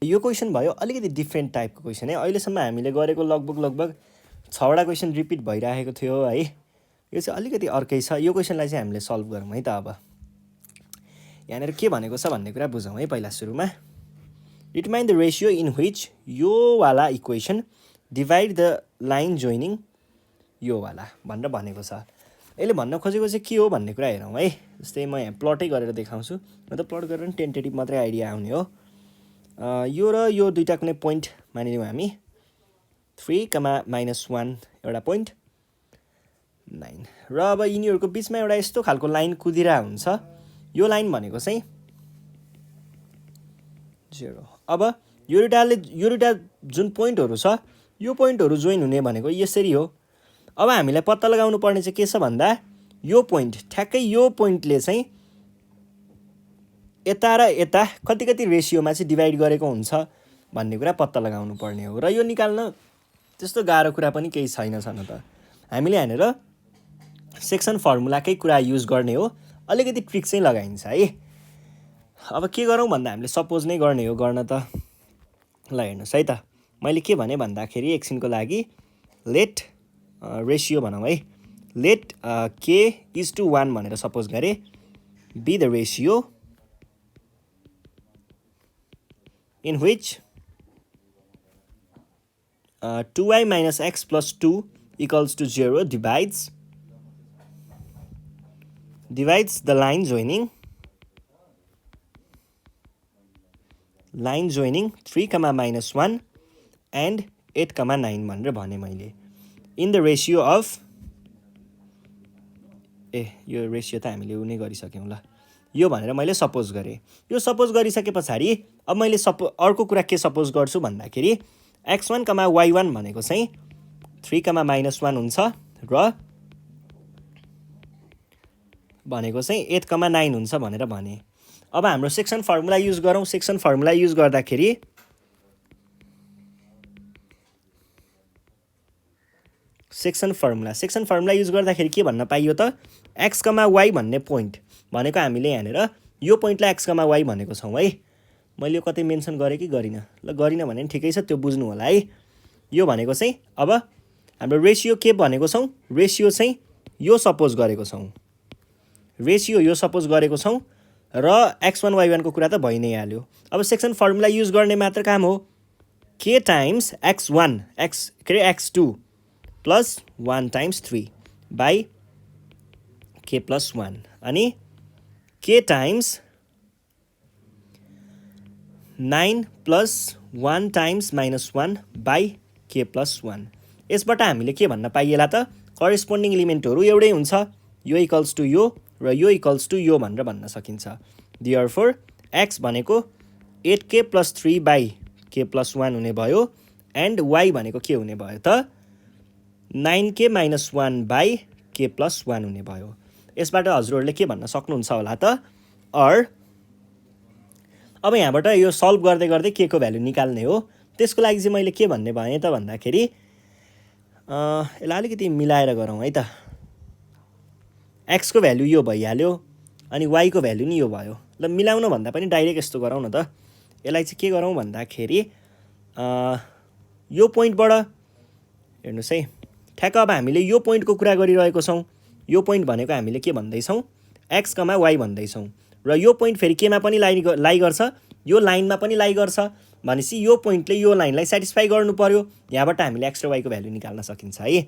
यो क्वेसन भयो अलिकति डिफ्रेन्ट टाइपको क्वेसन है. अहिलेसम्म हामीले गरेको लगभग 6वटा क्वेसन रिपिट भइरहेको थियो है. यो चाहिँ अलिकति अर्कै छ. यो क्वेसनलाई चाहिँ हामीले सल्भ गरौँ है त. अब यहाँनिर के भनेको छ भन्ने कुरा बुझौँ है. पहिला सुरुमा determine the ratio in which यो वाला equation divide the line joining यो वाला भनेर भनेको छ। यसले भन्न खोजेको चाहिँ के हो भन्ने कुरा हेरौँ है। जस्तै म यहाँ प्लटै गरेर देखाउँछु, म त प्लट गरेर टेन्टेटिभ मात्रै आइडिया आउने हो। यो र यो दुईवटा कुनै पोइन्ट मानिलिउँ हामी, 3,-1 एउटा पोइन्ट 9 र अब यिनीहरूको बिचमा एउटा यस्तो खालको लाइन कुदिरा हुन्छ। यो लाइन भनेको चाहिँ 0। अब यो दुईटा जुन पोइन्टहरू छ यो पोइन्टहरू जोइन हुने भनेको यसरी हो। अब हामीलाई पत्ता लगाउनु पर्ने चाहिँ के छ भन्दा यो पोइन्ट ठ्याक्कै यो पोइन्टले चाहिँ यता र यता कति कति रेसियोमा चाहिँ डिभाइड गरेको हुन्छ भन्ने कुरा पत्ता लगाउनु पर्ने हो। र यो निकाल्न त्यस्तो गाह्रो कुरा पनि केही छैन छन त। हामीले यहाँनिर सेक्सन फर्मुलाकै कुरा युज गर्ने हो, अलिकति ट्रिक चाहिँ लगाइन्छ है। अब के गरौँ भन्दा हामीले सपोज नै गर्ने हो गर्न त। ल हेर्नुहोस् है त, मैले के भने भन्दाखेरि एकछिनको लागि लेट रेसियो भनौँ है, लेट k is to 1 भनेर सपोज गरेँ, be the ratio in which 2y minus x plus 2 equals to 0 divides the line joining 3,-1 and 8,9 भनेर भने मैले इन द रेसियो अफ यो रेसियो त हामीले उनी गरिसक्यौँ ल, यो भनेर मैले सपोज गरेँ। यो सपोज गरिसके पछाडि अब मैले अर्को कुरा के सपोज गर्छु भन्दाखेरि x1, y1 भनेको चाहिँ 3,-1 हुन्छ र भनेको चाहिँ 8,9 हुन्छ भनेर भने। अब हाम्रो सेक्सन फर्मुला युज गरौँ। सेक्सन फर्मुला युज गर्दाखेरि सेक्सन फर्मुला युज गर्दाखेरि के भन्न पाइयो त, x, y भन्ने पोइन्ट भनेको हामीले यहाँनिर यो पोइन्टलाई x, y भनेको छौँ है। मैले यो कतै मेन्सन गरेँ कि गरिनँ? ल गरिनँ भने ठिकै छ, त्यो बुझ्नु होला है। यो भनेको चाहिँ अब हाम्रो रेसियो के भनेको छौँ, रेसियो चाहिँ यो सपोज गरेको छौँ, र x1, y1 को कुरा त भइ नै हाल्यो। अब सेक्सन फर्मुला युज गर्ने मात्र काम हो, k times x2 plus 1 times 3 by k plus 1 अनि k times 9 plus 1 times minus 1 by k plus 1। यसबाट हामीले के भन्न पाइएला त, करेस्पोन्डिङ इलिमेन्टहरू एउटै हुन्छ, यो इक्वल्स टु यो र यो इक्वल्स टु यो भनेर भन्न सकिन्छ। देयरफोर x भनेको 8k plus 3 by k plus 1 हुने भयो, एन्ड y भनेको के हुने भयो त, 9k minus 1 by k plus 1 हुने भयो। यसबाट हजुरहरूले के भन्न सक्नुहुन्छ होला त, अब यहाँबाट यो सल्भ गर्दै गर्दै के को भ्यालु निकाल्ने हो। त्यसको लागि चाहिँ मैले के भन्ने भएँ त भन्दाखेरि यसलाई अलिकति मिलाएर गरौँ है त। x को भ्यालु यो भइहाल्यो अनि y को भ्यालु नि यो भयो। ल मिलाउन भन्दा पनि डाइरेक्ट यस्तो गरौँ न त। यसलाई चाहिँ के गरौँ भन्दाखेरि यो पोइन्टबाट हेर्नुहोस् है, ठ्याक्क अब हामीले यो पोइन्टको कुरा गरिरहेको छौँ। यो पोइन्ट भनेको हामीले के भन्दैछौँ, x, y भन्दैछौँ, र यो पोइन्ट फेरि केमा पनि लाई गर्छ, यो लाइनमा पनि लाई गर्छ भनेपछि यो पोइन्टले यो लाइनलाई सेटिस्फाई गर्नु पर्यो। यहाँबाट हामीले x र y को भ्यालु निकाल्न सकिन्छ है।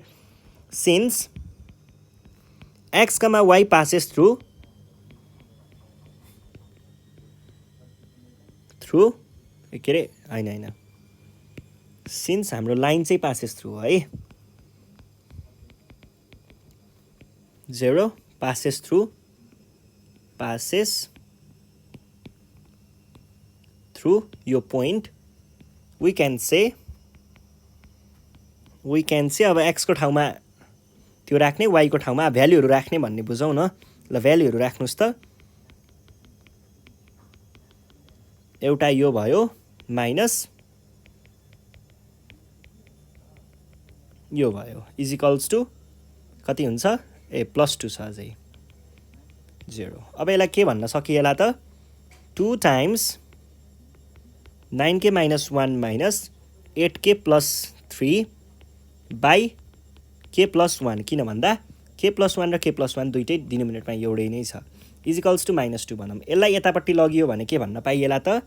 Since x, y passes through के अरे होइन, सिन्स हाम्रो लाइन चाहिँ पासेस थ्रु है, 0 पासेस थ्रु यो पोइन्ट, वी क्यान से अब x को ठाउँमा त्यो राख्ने, y को ठाउँमा भ्यालुहरू राख्ने भन्ने बुझौँ न। ल भ्यालुहरू राख्नुहोस् त, एउटा यो भयो माइनस यो भयो, इज इक्वल्स टु कति हुन्छ, +2 छ अझै 0। अब यसलाई के भन्न सकिएला त, 2 times 9k minus 1 minus 8k plus 3 by k plus 1, किन भन्दा k प्लस 1 र k प्लस 1 दुइटै डिनोमिनेटरमा एउटै नै छ, इज इक्वल्स टु -2 भनौँ। यसलाई यतापट्टि लगियो भने के भन्न पाइएला त,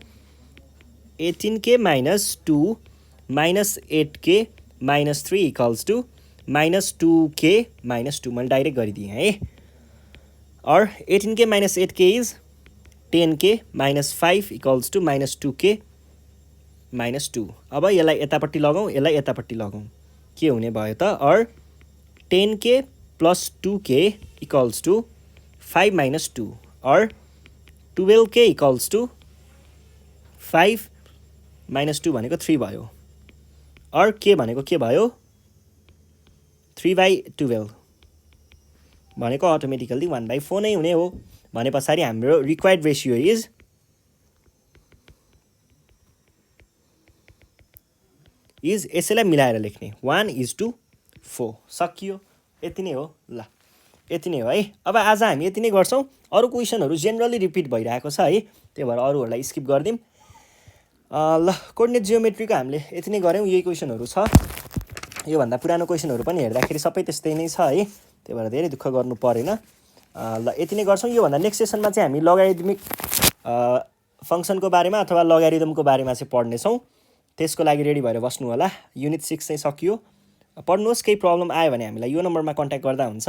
18k minus 2 minus 8k minus 3 equals to minus 2k minus 2 मैले डाइरेक्ट गरिदिएँ है or 18k minus 8k is 10k minus 5 equals to minus 2k minus 2 अब यसलाई यतापट्टि लगाउँ यसलाई यतापट्टि लगाउँ के हुने भयो त or 10k plus 2k equals to 5 minus 2 or 12k equals to 5 minus 2 भनेको 3 भयो or k भनेको के भयो 3/12 भनेको अटोमेटिकली 1/4 नै हुने हो भने पछाडि हाम्रो रिक्वायर्ड रेसियो इज यसैलाई मिलाएर लेख्ने 1:4 सकियो यति नै हो ल यति नै हो है अब आज हामी यति नै गर्छौँ अरू क्वेसनहरू जेनरली रिपिट भइरहेको छ है त्यही भएर अरूहरूलाई स्किप गरिदिउँ ल कोर्डिनेट जियोमेट्रीको हामीले यति नै गऱ्यौँ यही क्वेसनहरू छ योभन्दा पुरानो क्वेसनहरू पनि हेर्दाखेरि सबै त्यस्तै नै छ है त्यही भएर धेरै दुःख गर्नु परेन ल यति नै गर्छौँ योभन्दा नेक्स्ट सेसनमा चाहिँ हामी लगारिदमिक फङ्सनको बारेमा अथवा लगारिदमको बारेमा चाहिँ पढ्नेछौँ त्यसको लागि रेडी भएर बस्नु होला युनिट 6 चाहिँ सकियो पढ्नुहोस् केही प्रब्लम आयो भने हामीलाई यो नम्बरमा कन्ट्याक्ट गर्दा हुन्छ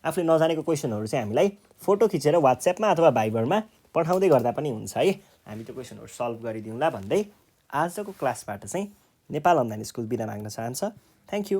आफूले नजानेको क्वेसनहरू चाहिँ हामीलाई फोटो खिचेर वाट्सएपमा अथवा भाइबरमा पठाउँदै गर्दा पनि हुन्छ है हामी त्यो क्वेसनहरू सल्भ गरिदिउँला भन्दै आजको क्लासबाट चाहिँ नेपाल अनलाइन स्कुल बिदा माग्न चाहन्छ थ्याङ्क यू